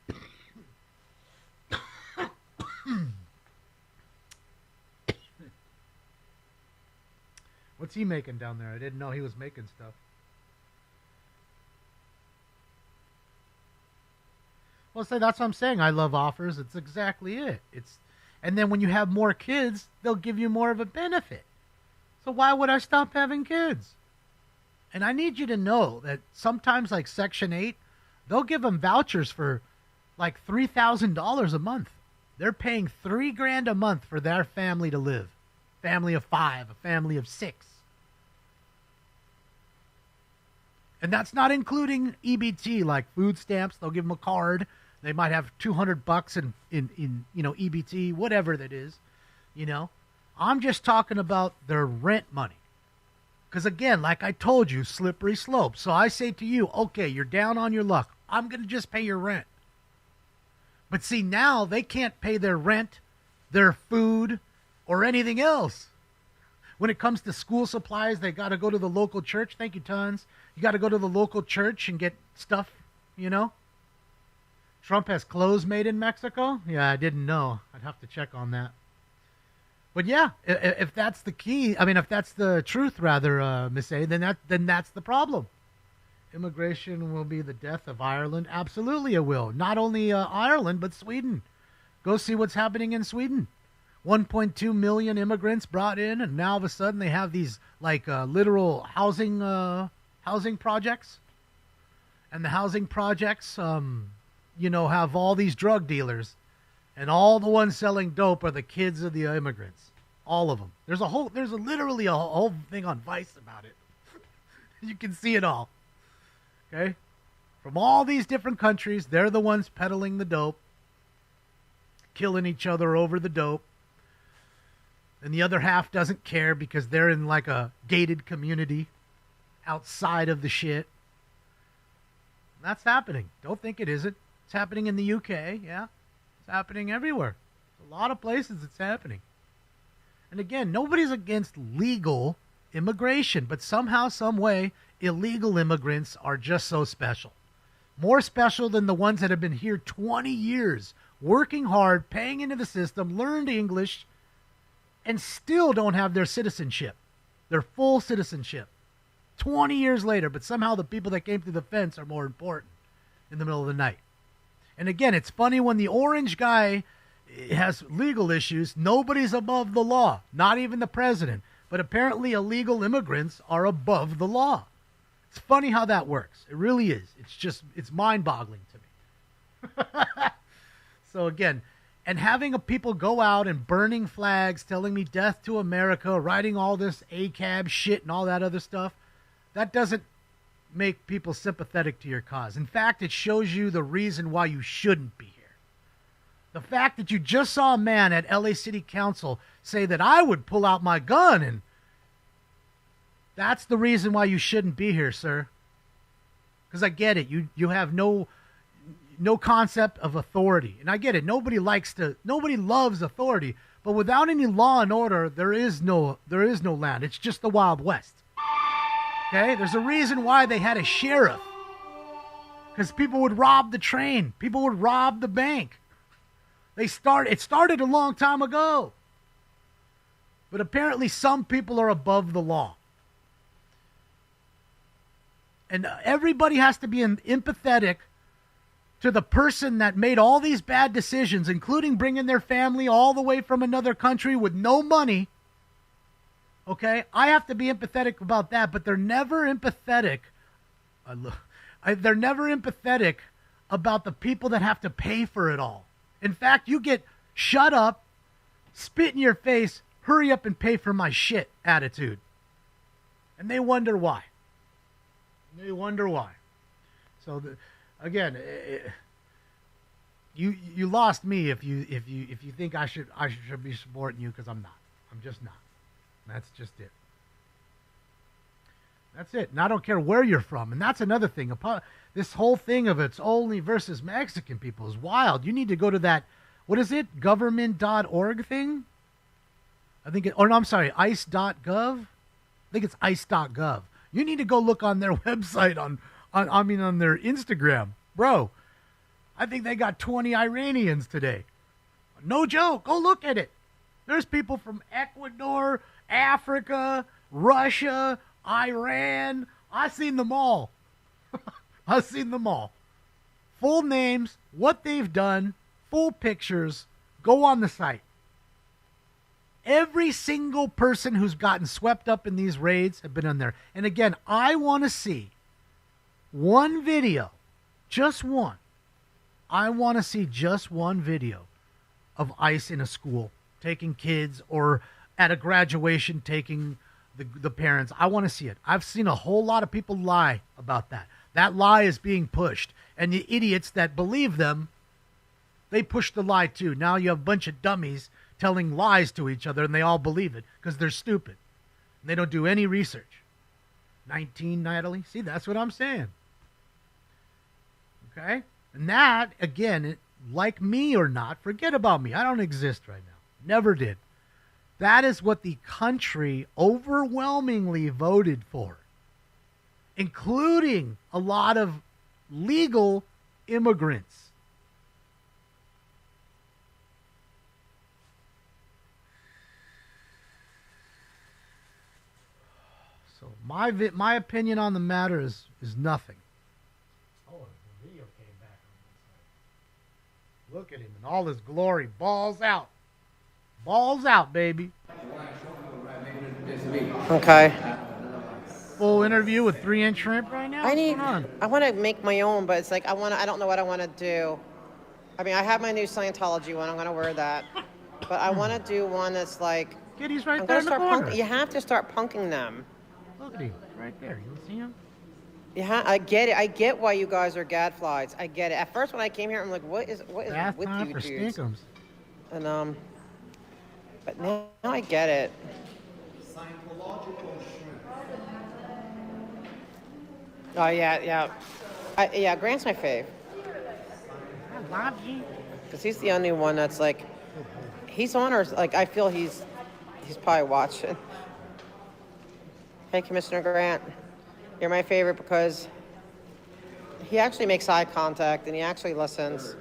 What's he making down there? I didn't know he was making stuff. Well, say that's what I'm saying. I love offers. It's exactly it. And then when you have more kids, they'll give you more of a benefit. So why would I stop having kids? And I need you to know that sometimes, like Section 8, they'll give them vouchers for like $3,000 a month. They're paying $3,000 a month for their family to live. Family of 5, a family of 6. And that's not including EBT, like food stamps. They'll give them a card. They might have $200 in EBT, whatever that is. I'm just talking about their rent money. Because again, like I told you, slippery slope. So I say to you, okay, you're down on your luck. I'm going to just pay your rent. But see, now they can't pay their rent, their food, or anything else. When it comes to school supplies, they got to go to the local church. Thank you, Tons. You got to go to the local church and get stuff, Trump has clothes made in Mexico? Yeah, I didn't know. I'd have to check on that. But yeah, if that's the key, if that's the truth, rather, Miss A, then that's the problem. Immigration will be the death of Ireland. Absolutely it will. Not only Ireland, but Sweden. Go see what's happening in Sweden. 1.2 million immigrants brought in, and now all of a sudden they have these literal housing projects. And the housing projects, have all these drug dealers, and all the ones selling dope are the kids of the immigrants. All of them. There's literally a whole thing on Vice about it. You can see it all. Okay? From all these different countries, they're the ones peddling the dope, killing each other over the dope. And the other half doesn't care because they're in like a gated community outside of the shit. And that's happening. Don't think it isn't. It's happening in the UK, yeah. It's happening everywhere. A lot of places it's happening. And again, nobody's against legal immigration, but somehow, some way, illegal immigrants are just so special. More special than the ones that have been here 20 years, working hard, paying into the system, learned English, and still don't have their citizenship, their full citizenship. 20 years later, but somehow the people that came through the fence are more important in the middle of the night. And again, it's funny when the orange guy has legal issues, nobody's above the law, not even the president. But apparently illegal immigrants are above the law. It's funny how that works. It really is. It's mind-boggling to me. So again, and having people go out and burning flags, telling me death to America, writing all this ACAB shit and all that other stuff, that doesn't make people sympathetic to your cause. In fact, it shows you the reason why you shouldn't be here. The fact that you just saw a man at LA City Council say that I would pull out my gun, and that's the reason why you shouldn't be here, sir. Because I get it. You have no concept of authority. And I get it. Nobody loves authority. But without any law and order, there is no land. It's just the Wild West. Okay? There's a reason why they had a sheriff. Because people would rob the train. People would rob the bank. It started a long time ago. But apparently some people are above the law. And everybody has to be empathetic to the person that made all these bad decisions, including bringing their family all the way from another country with no money. Okay? I have to be empathetic about that, but they're never empathetic. They're never empathetic about the people that have to pay for it all. In fact, you get shut up, spit in your face, hurry up and pay for my shit attitude. And they wonder why. They wonder why. So again, you lost me if you think I should be supporting you, because I'm not. I'm just not. That's just it. That's it. And I don't care where you're from. And that's another thing. This whole thing of it's only versus Mexican people is wild. You need to go to that, what is it, government.org thing? I think no, I'm sorry, ice.gov? I think it's ice.gov. You need to go look on their website, on their Instagram. Bro, I think they got 20 Iranians today. No joke. Go look at it. There's people from Ecuador, Africa, Russia, Iran. I've seen them all. I've seen them all. Full names, what they've done, full pictures. Go on the site. Every single person who's gotten swept up in these raids have been on there. And again, I want to see one video, just one. I want to see just one video of ICE in a school taking kids, or at a graduation taking the parents. I want to see it. I've seen a whole lot of people lie about that. That lie is being pushed. And the idiots that believe them, they push the lie too. Now you have a bunch of dummies telling lies to each other, and they all believe it because they're stupid. And they don't do any research. 19, Natalie? See, that's what I'm saying. Okay? And that, again, like me or not, forget about me. I don't exist right now. Never did. That is what the country overwhelmingly voted for, including a lot of legal immigrants. So my opinion on the matter is nothing. Oh, the video came back on this side. Look at him in all his glory. Balls out. Balls out, baby. Okay. Full interview with 3-inch shrimp right now? I want to make my own, but it's like I don't know what I want to do. I mean, I have my new Scientology one. I'm going to wear that. But I want to do one that's like... Kitty's right I'm there gonna in the start corner. You have to start punking them. Look at him. Right there. You see him? Yeah, I get it. I get why you guys are gadflies. I get it. At first, when I came here, I'm like, what is Bath with time you for dudes? stinkums. And but now I get it. Oh yeah. Yeah, Grant's my fave. I love you. Because he's the only one that's like, he's on our, like, I feel he's probably watching. Hey, Commissioner Grant, you're my favorite because he actually makes eye contact and he actually listens.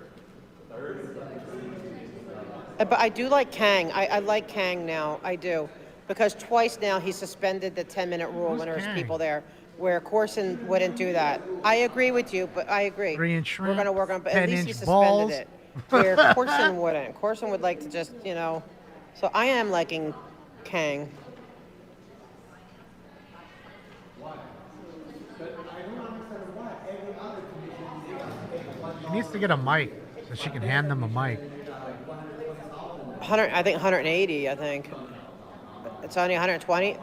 But I do like Kang. I like Kang now. I do. Because twice now he suspended the 10-minute rule when there's people there, where Corson wouldn't do that. I agree with you, but I agree. 3-inch shrimp, We're going to work on it, but at least he 10-inch suspended balls. it. Where Corson wouldn't. Corson would like to just, So I am liking Kang. She needs to get a mic so she can hand them a mic. 100, I think 180, I think. It's only 120?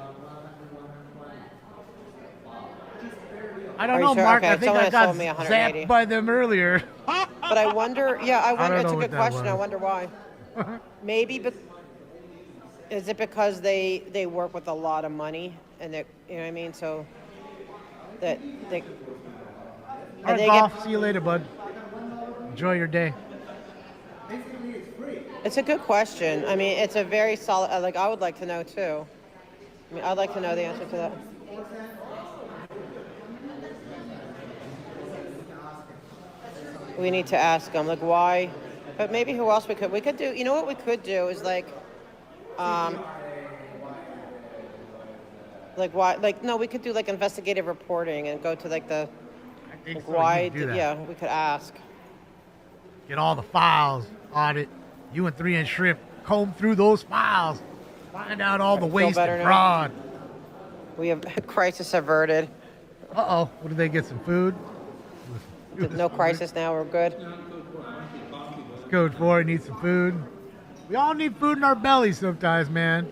I don't Are you know, sure? Mark. Okay, I think someone I got told me 180. zapped by them earlier. But I wonder, it's a good question. I was. wonder why. Maybe, is it because they work with a lot of money and they, you know what I mean? So that they. All right, they golf. See you later, bud. Enjoy your day. It's a good question. I mean, it's a very solid. I would like to know too. I mean, I'd like to know the answer to that. We need to ask them, like, why? But maybe who else we could do? You know what we could do is like why? Like, no, we could do like investigative reporting and go to like the. think Like so. why? You can do that. Yeah, we could ask. Get all the files, audit. You and 3-inch shrimp comb through those files. Find out all the Feel waste better and now? fraud. We have crisis averted. Uh-oh. What, did they get some food? No crisis now. We're good. Code 4, need some food. We all need food in our bellies sometimes, man.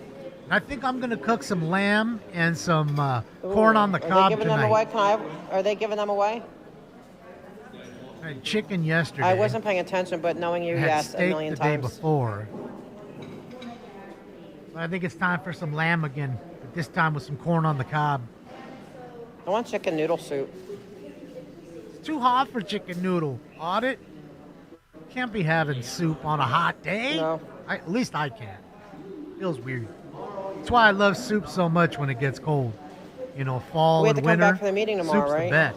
And I think I'm going to cook some lamb and some corn on the Are cob they giving tonight. them away? Are they giving them away? I had chicken yesterday. I wasn't paying attention, but knowing you, I had yes, a steak million the day times. before. I think it's time for some lamb again, but this time with some corn on the cob. I want chicken noodle soup. It's too hot for chicken noodle. Audit? Can't be having soup on a hot day. No. At least I can't. Feels weird. That's why I love soup so much when it gets cold. You know, fall We have and to come winter. back for the meeting tomorrow, soup's right? the best.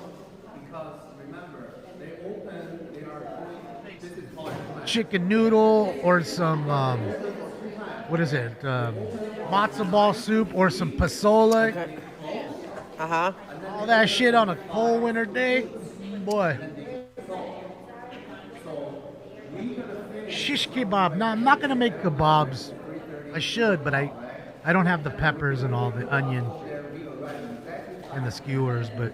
Chicken noodle or some, what is it? Matzo ball soup or some pozole. Okay. Uh-huh. All that shit on a cold winter day. Boy. Shish kebab. No, I'm not going to make kebabs. I should, but I don't have the peppers and all the onion and the skewers. But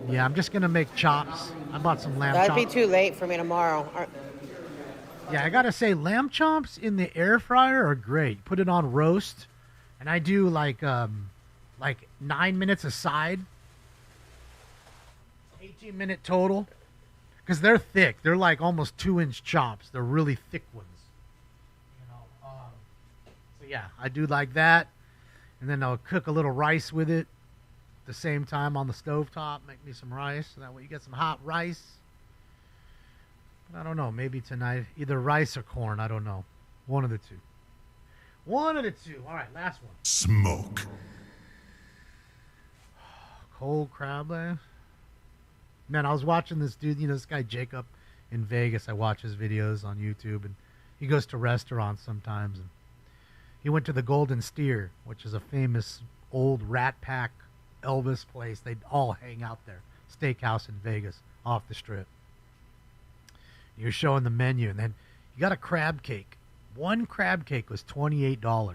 yeah, I'm just going to make chops. I bought some lamb chops. That'd be too late for me tomorrow. Yeah, I got to say, lamb chops in the air fryer are great. Put it on roast. And I do like 9 minutes aside. 18-minute total. Because they're thick. They're like almost 2-inch chops. They're really thick ones. So yeah, I do like that. And then I'll cook a little rice with it at the same time on the stovetop. Make me some rice. So that way you get some hot rice. But I don't know. Maybe tonight, either rice or corn. I don't know. One of the two. One of the two. All right, last one. Smoke. Cold crab legs. Man, I was watching this dude, this guy Jacob in Vegas. I watch his videos on YouTube, and he goes to restaurants sometimes. And he went to the Golden Steer, which is a famous old Rat Pack Elvis place. They'd all hang out there. Steakhouse in Vegas, off the strip. You're showing the menu, and then you got a crab cake. One crab cake was $28. I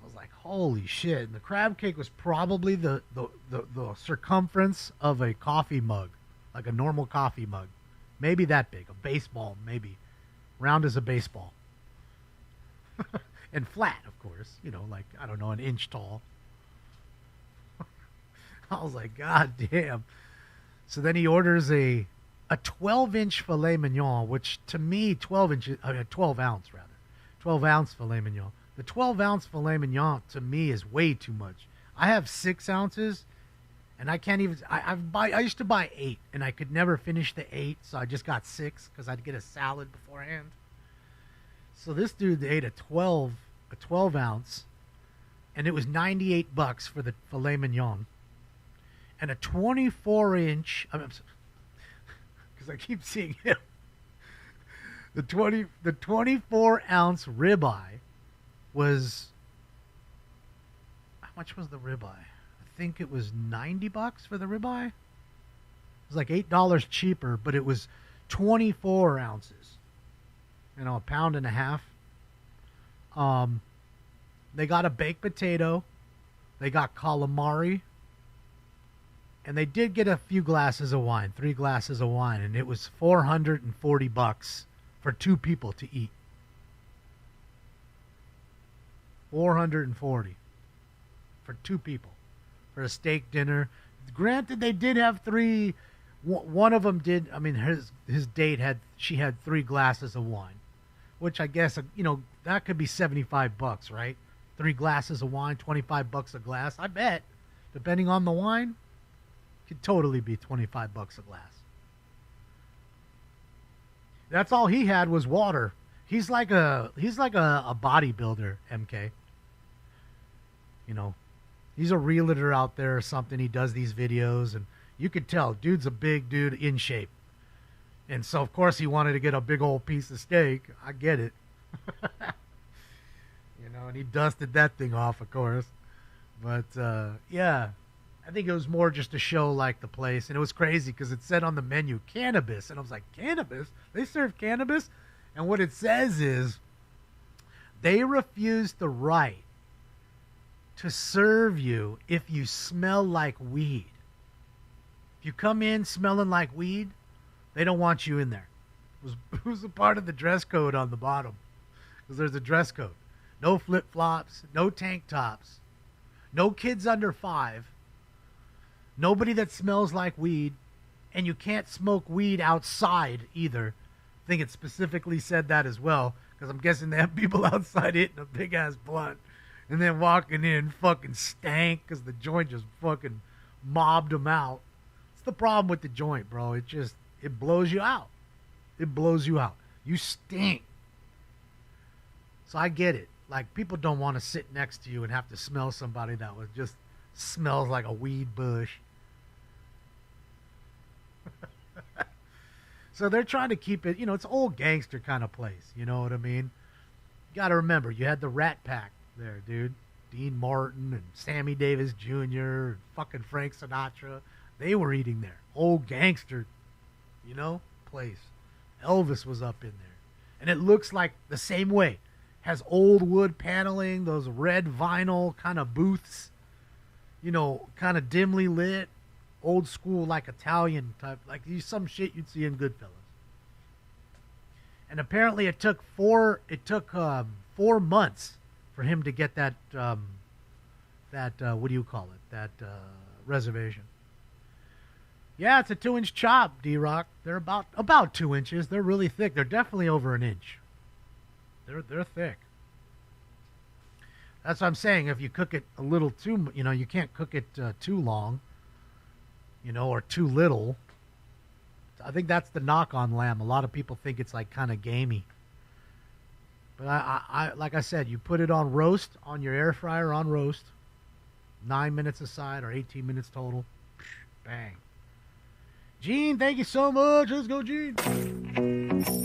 was like, holy shit. And the crab cake was probably the circumference of a coffee mug, like a normal coffee mug. Maybe that big, a baseball, maybe. Round as a baseball. And flat, of course. Like, I don't know, an inch tall. I was like, God damn. So then he orders a 12-inch filet mignon, which to me, 12 ounce rather. 12-ounce filet mignon. The 12-ounce filet mignon to me is way too much. I have 6 ounces, and I can't even. I used to buy 8, and I could never finish the 8, so I just got 6 because I'd get a salad beforehand. So this dude ate a 12 ounce, and it was $98 for the filet mignon, and a 24-inch. Because I keep seeing him. The 24-ounce ribeye was, how much was the ribeye? I think it was $90 for the ribeye. It was like $8 cheaper, but it was 24 ounces. A pound and a half. They got a baked potato. They got calamari. And they did get a few glasses of wine, 3 glasses of wine, and it was $440 for 2 people to eat. $440 for 2 people for a steak dinner. Granted, they did have 3. One of them did. I mean, his date had 3 glasses of wine, which I guess that could be $75, right? 3 glasses of wine, $25 a glass. I bet, depending on the wine. Could totally be $25 a glass. That's all he had was water. He's like a bodybuilder, MK. He's a realtor out there or something. He does these videos, and you could tell, dude's a big dude in shape. And so, of course, he wanted to get a big old piece of steak. I get it. And he dusted that thing off, of course. But, yeah. I think it was more just to show, like, the place. And it was crazy because it said on the menu, cannabis. And I was like, cannabis? They serve cannabis? And what it says is they refuse the right to serve you if you smell like weed. If you come in smelling like weed, they don't want you in there. It was a part of the dress code on the bottom. Because there's a dress code. No flip-flops, no tank tops, no kids under 5. Nobody that smells like weed, and you can't smoke weed outside either. I think it specifically said that as well, Because I'm guessing they have people outside hitting a big-ass blunt and then walking in fucking stank because the joint just fucking mobbed them out. It's the problem with the joint, bro. It blows you out. It blows you out. You stink. So I get it. Like, people don't want to sit next to you and have to smell somebody that was just smells like a weed bush. So they're trying to keep it, it's old gangster kind of place. You know what I mean? You got to remember, you had the Rat Pack there, dude. Dean Martin and Sammy Davis Jr. and fucking Frank Sinatra. They were eating there. Old gangster, place. Elvis was up in there. And it looks like the same way. Has old wood paneling, those red vinyl kind of booths, kind of dimly lit. Old school, like Italian type, like some shit you'd see in Goodfellas. And apparently it took 4 months for him to get that what do you call it? That reservation. Yeah, it's a 2-inch chop, D-Rock. They're about 2 inches. They're really thick. They're definitely over an inch. They're thick. That's what I'm saying. If you cook it a little too, you can't cook it too long. Or too little. I think that's the knock on lamb. A lot of people think it's like kind of gamey. But I like I said, you put it on roast, on your air fryer on roast, 9 minutes aside or 18 minutes total. Bang. Gene, thank you so much. Let's go, Gene.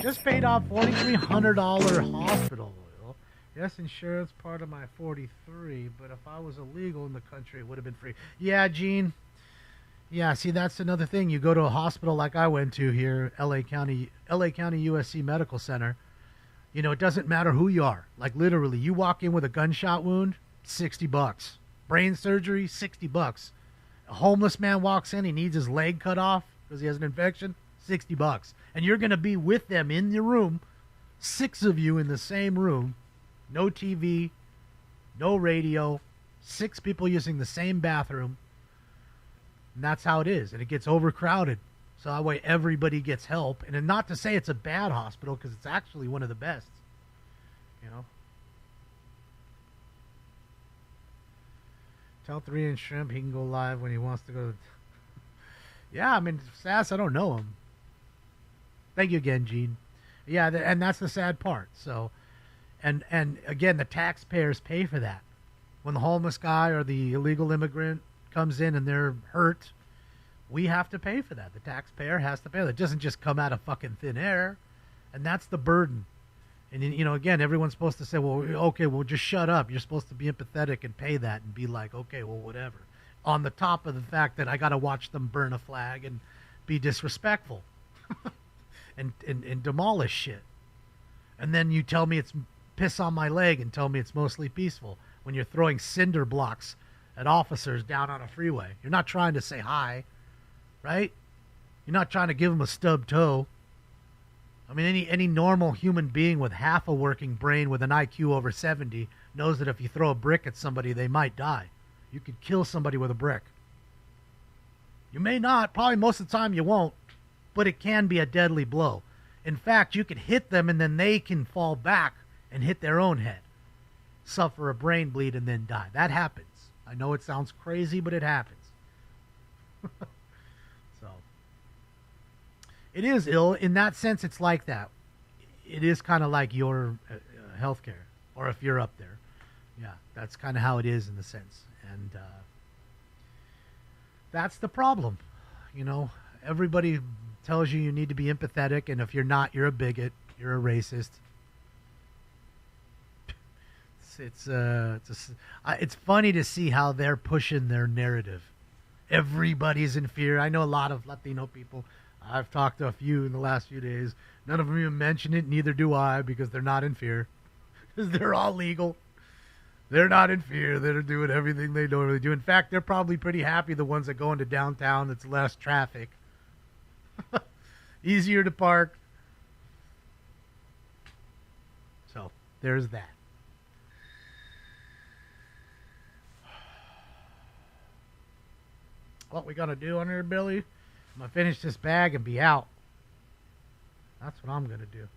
Just paid off $4,300 hospital oil. Yes, insurance part of my 43, but if I was illegal in the country, it would have been free. Yeah, Gene. Yeah, see, that's another thing. You go to a hospital like I went to here, LA County USC Medical Center. It doesn't matter who you are. Like, literally, you walk in with a gunshot wound, $60. Brain surgery, $60. A homeless man walks in, he needs his leg cut off because he has an infection, $60. And you're going to be with them in the room, 6 of you in the same room, no TV, no radio, 6 people using the same bathroom. And that's how it is. And it gets overcrowded. So that way everybody gets help. And not to say it's a bad hospital, because it's actually one of the best. Tell 3-inch Shrimp he can go live when he wants to go. Yeah, I mean, Sass, I don't know him. Thank you again, Gene. Yeah, and that's the sad part. So, and again, the taxpayers pay for that. When the homeless guy or the illegal immigrant comes in and they're hurt, we have to pay for that. The taxpayer has to pay. It doesn't just come out of fucking thin air, and that's the burden. And again, everyone's supposed to say, well, okay, well, just shut up. You're supposed to be empathetic and pay that and be like, okay, well, whatever. On the top of the fact that I got to watch them burn a flag and be disrespectful and demolish shit. And then you tell me it's piss on my leg and tell me it's mostly peaceful when you're throwing cinder blocks at officers down on a freeway. You're not trying to say hi, right? You're not trying to give them a stub toe. I mean, any normal human being with half a working brain with an IQ over 70 knows that if you throw a brick at somebody, they might die. You could kill somebody with a brick. You may not. Probably most of the time you won't. But it can be a deadly blow. In fact, you could hit them and then they can fall back and hit their own head, suffer a brain bleed, and then die. That happens. I know it sounds crazy, but it happens. So it is ill. In that sense, it's like that. It is kind of like your healthcare, or if you're up there. Yeah, that's kind of how it is in the sense. And that's the problem. Everybody tells you need to be empathetic, and if you're not, you're a bigot, you're a racist. It's funny to see how they're pushing their narrative. Everybody's in fear. I know a lot of Latino people. I've talked to a few in the last few days. None of them even mention it, neither do I, because they're not in fear. Because they're all legal. They're not in fear. They're doing everything they normally do. In fact, they're probably pretty happy, the ones that go into downtown. It's less traffic. Easier to park. So, there's that. What we gonna do on here, Billy? I'm gonna finish this bag and be out. That's what I'm gonna do.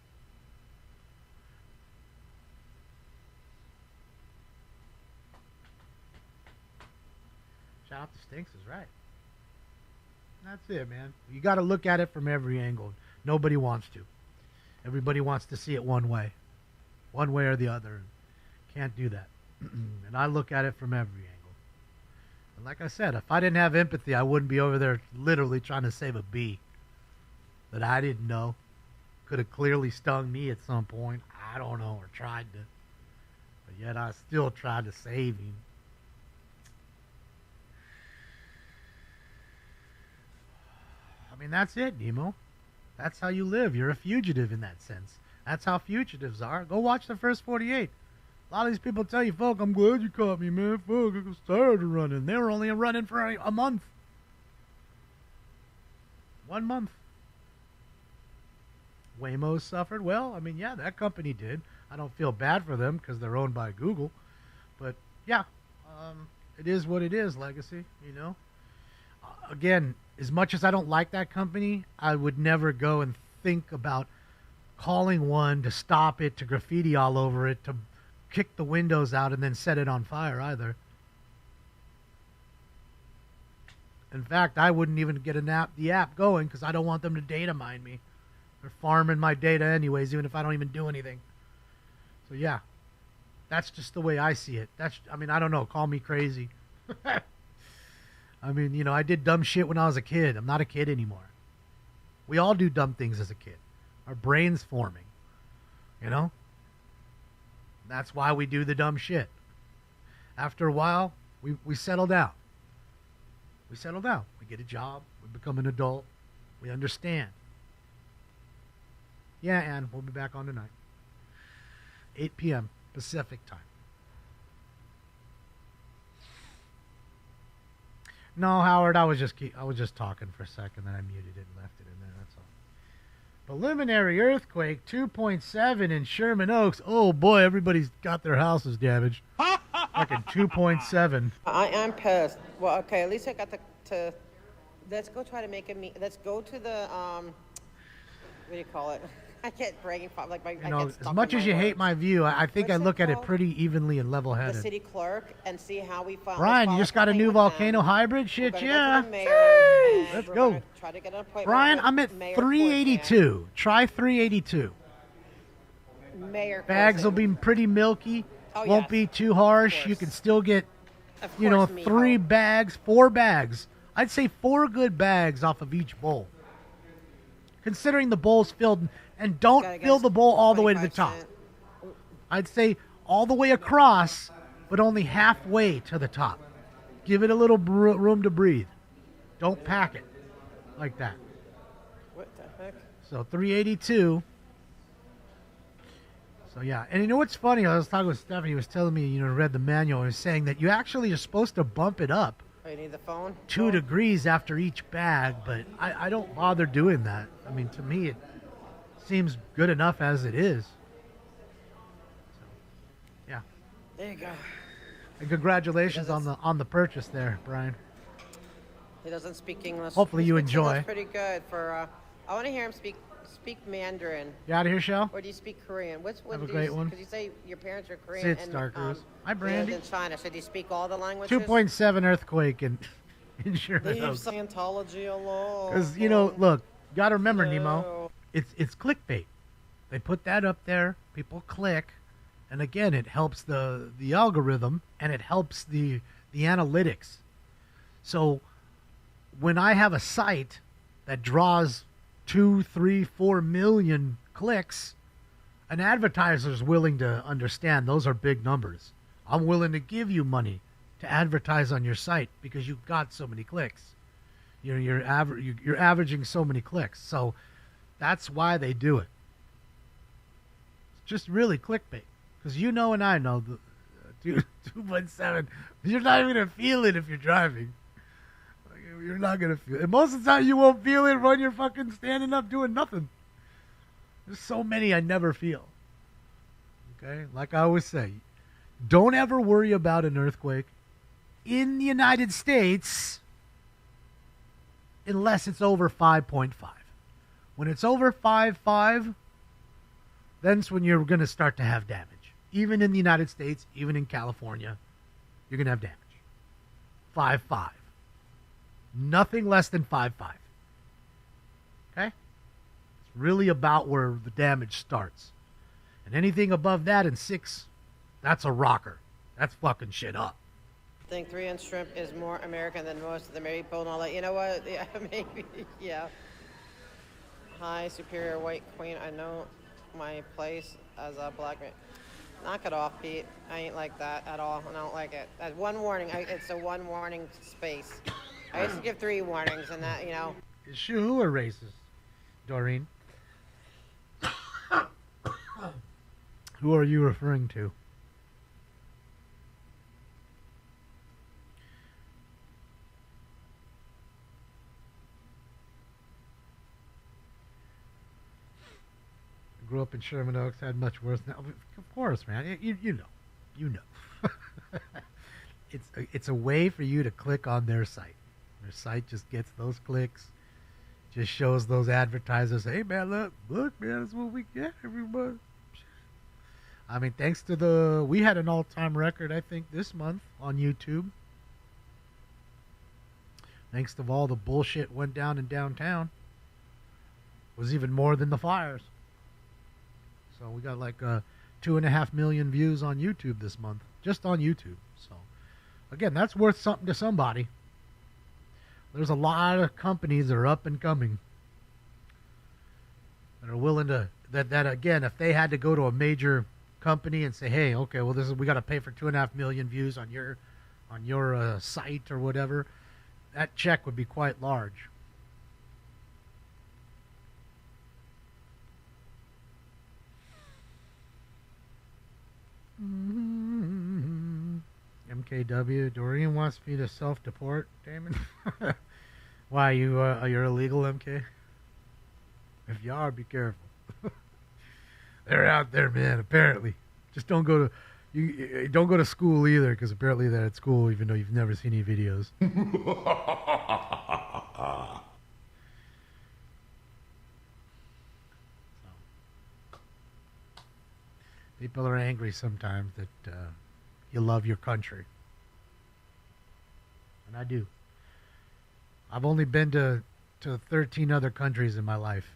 top stinks is right. That's it, man. You got to look at it from every angle. Nobody wants to. Everybody wants to see it one way or the other. Can't do that. And I look at it from every angle. And like I said, if I didn't have empathy, I wouldn't be over there literally trying to save a bee that I didn't know. Could have clearly stung me at some point. I don't know, or tried to. But yet I still tried to save him. I mean, that's it, Nemo. That's how you live. You're a fugitive in that sense. That's how fugitives are. Go watch the first 48. A lot of these people tell you, fuck, I'm glad you caught me, man. Fuck, I was tired of running. They were only running for a month. 1 month. Waymo suffered. Well, I mean, yeah, that company did. I don't feel bad for them because they're owned by Google. But, yeah, it is what it is, Legacy, you know. Again, as much as I don't like that company, I would never go and think about calling one to stop it, to graffiti all over it, to kick the windows out and then set it on fire either. In fact, I wouldn't even get the app going because I don't want them to data mine me. They're farming my data anyways, even if I don't even do anything. So yeah, that's just the way I see it. I mean, I don't know. Call me crazy. I mean, you know, I did dumb shit when I was a kid. I'm not a kid anymore. We all do dumb things as a kid. Our brain's forming, you know? That's why we do the dumb shit. After a while, we settle down. We settle down. We get a job. We become an adult. We understand. Yeah, Ann, we'll be back on tonight. 8 p.m. Pacific time. No, Howard, I was just talking for a second, then I muted it and left it in there, that's all. Preliminary earthquake 2.7 in Sherman Oaks. Oh boy, everybody's got their houses damaged. Fucking 2.7. I'm pissed. Well, okay, at least I got to let's go try to make a meet. Let's go to the what do you call it? I get bragging like my. You know, as much as you hate my view, I think I look at it pretty evenly and The level-headed. city clerk and see how we found. Brian, you just got a new volcano hybrid? Shit, yeah. Let's go. Try to get an appointment. Brian, with I'm at Mayor 382. Try 382. Fortan. Mayor Bags will be pretty milky. Won't be too harsh. You can still get, you know, 3 bags, 4 bags. I'd say 4 good bags off of each bowl. Considering the bowl's filled, and don't fill the bowl all the way to the top. I'd say all the way across, but only halfway to the top. Give it a little room to breathe. Don't pack it like that. What the heck? So 382. So yeah, and you know what's funny? I was talking with Stephanie. He was telling me, you know, read the manual. He was saying that you actually are supposed to bump it up Oh, you need the phone? 2 degrees after each bag, but I don't bother doing that. I mean, to me, it seems good enough as it is. So, yeah. There you go. And congratulations on the purchase there, Brian. He doesn't speak English. Hopefully you He speaks enjoy. English pretty good for. I want to hear him speak Mandarin. You out of here, Shell? Or do you speak Korean? Which one? Have a do great you, one. Because you say your parents are Korean. Sid and, Starkers. Hi, you Brandy. lived in China, so do you speak all the languages? 2.7 earthquake in Sherman Leave Oaks. Scientology alone. Because, you know, look, you got to remember, Nemo, it's clickbait. They put that up there, people click, and again, it helps the algorithm, and it helps the analytics. So when I have a site that draws 2, 3, 4 million clicks, an advertiser's willing to understand those are big numbers. I'm willing to give you money to advertise on your site because you've got so many clicks. You're averaging so many clicks. So that's why they do it. It's just really clickbait. Because you know and I know the 2.7, you're not even going to feel it if you're driving. You're not going to feel it. And most of the time you won't feel it when you're fucking standing up doing nothing. There's so many I never feel. Okay? Like I always say, don't ever worry about an earthquake in the United States unless it's over 5.5. When it's over 5.5, that's when you're going to start to have damage. Even in the United States, even in California, you're going to have damage. 5.5. Nothing less than 5.5. Okay? It's really about where the damage starts. And anything above that in 6, that's a rocker. That's fucking shit up. I think 3-inch shrimp is more American than most of the maple and all that. You know what? Yeah, maybe. Yeah. Hi, Superior White Queen. I know my place as a black man. Knock it off, Pete. I ain't like that at all. I don't like it. That's one warning. It's a one warning space. I used to give 3 warnings, and that, you know. Is who are racist, Doreen? Who are you referring to? Grew up in Sherman Oaks, had much worse. Now, of course, man. You know. It's a way for you to click on their site. Their site just gets those clicks, just shows those advertisers, hey man, look, man, that's what we get every month. I mean, thanks to we had an all-time record, I think, this month on YouTube. Thanks to all the bullshit went down in downtown. It was even more than the fires. So we got like 2.5 million views on YouTube this month, just on YouTube. So again, that's worth something to somebody. There's a lot of companies that are up and coming that are willing to that again, if they had to go to a major company and say, hey, okay, well, we got to pay for 2.5 million views on your site or whatever, that check would be quite large. MKW, Doreen wants me to self-deport, Damon. Why, you're illegal, MK? If you are, be careful. They're out there, man, apparently. Just don't go to school either, because apparently they're at school, even though you've never seen any videos. People are angry sometimes that you love your country. And I do. I've only been to 13 other countries in my life.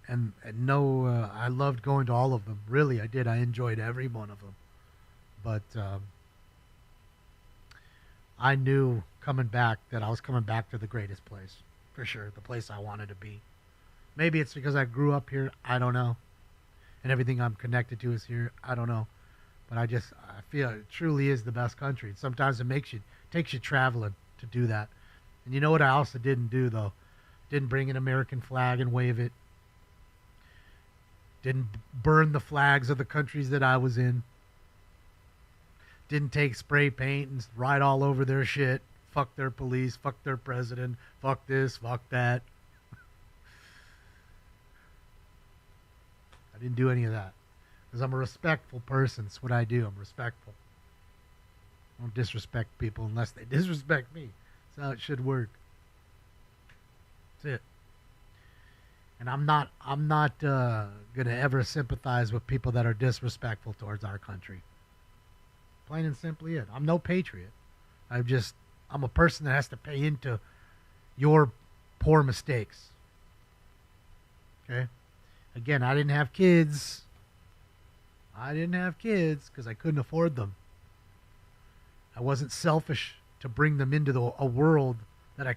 And no, I loved going to all of them. Really, I did. I enjoyed every one of them. But I knew coming back that I was coming back to the greatest place. For sure. The place I wanted to be. Maybe it's because I grew up here. I don't know. And everything I'm connected to is here. I don't know. But I feel it truly is the best country. Sometimes it takes you traveling to do that. And you know what I also didn't do, though? Didn't bring an American flag and wave it. Didn't burn the flags of the countries that I was in. Didn't take spray paint and write all over their shit. Fuck their police. Fuck their president. Fuck this. Fuck that. I didn't do any of that. Because I'm a respectful person. It's what I do. I'm respectful. I don't disrespect people unless they disrespect me. That's how it should work. That's it. And I'm not gonna ever sympathize with people that are disrespectful towards our country. Plain and simply it. I'm no patriot. I'm a person that has to pay into your poor mistakes. Okay? Again, I didn't have kids. Because I couldn't afford them. I wasn't selfish to bring them into a world that I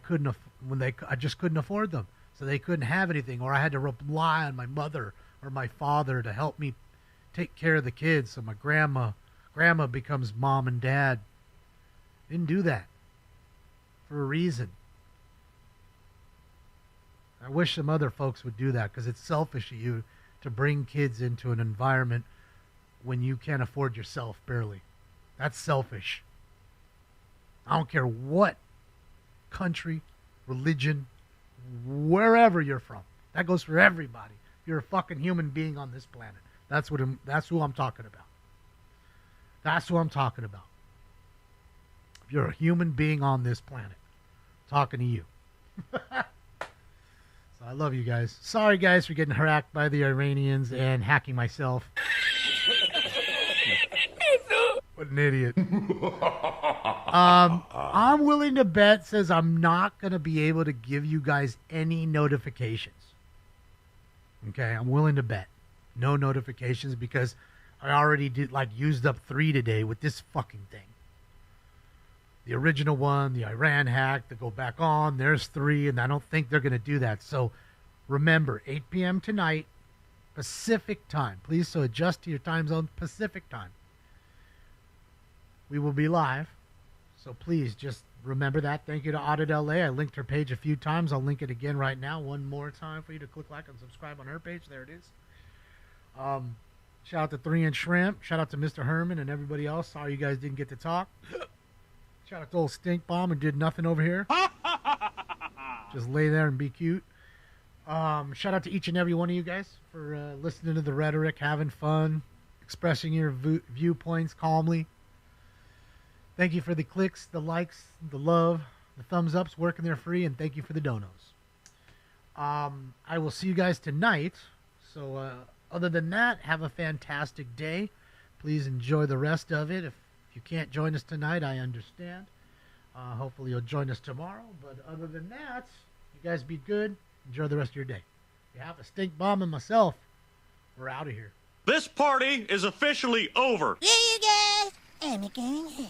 just couldn't afford them. So they couldn't have anything, or I had to rely on my mother or my father to help me take care of the kids. So my grandma becomes mom and dad. Didn't do that for a reason. I wish some other folks would do that, because it's selfish of you to bring kids into an environment when you can't afford yourself barely. That's selfish. I don't care what country, religion, wherever you're from. That goes for everybody. You're a fucking human being on this planet. That's who I'm talking about. That's who I'm talking about. If you're a human being on this planet, I'm talking to you. So I love you guys. Sorry guys for getting hacked by the Iranians and hacking myself. What an idiot. I'm willing to bet says I'm not going to be able to give you guys any notifications. Okay, I'm willing to bet. No notifications because I already used up 3 today with this fucking thing. The original one, the Iran hack, to go back on, there's 3, and I don't think they're going to do that. So remember, 8 p.m. tonight, Pacific time. Please, so adjust to your time zone, Pacific time. We will be live. So please just remember that. Thank you to Audit LA. I linked her page a few times. I'll link it again right now. One more time for you to click like and subscribe on her page. There it is. Shout out to 3 Inch Shrimp. Shout out to Mr. Herman and everybody else. Sorry you guys didn't get to talk. Shout out to old Stink Bomb who did nothing over here. Just lay there and be cute. Shout out to each and every one of you guys for listening to the rhetoric, having fun, expressing your viewpoints calmly. Thank you for the clicks, the likes, the love, the thumbs ups, working there free, and thank you for the donos. I will see you guys tonight. So other than that, have a fantastic day. Please enjoy the rest of it. If you can't join us tonight, I understand. Hopefully you'll join us tomorrow. But other than that, you guys be good. Enjoy the rest of your day. You have a Stink Bomb and myself. We're out of here. This party is officially over. Yeah, you guys. I'm a going home.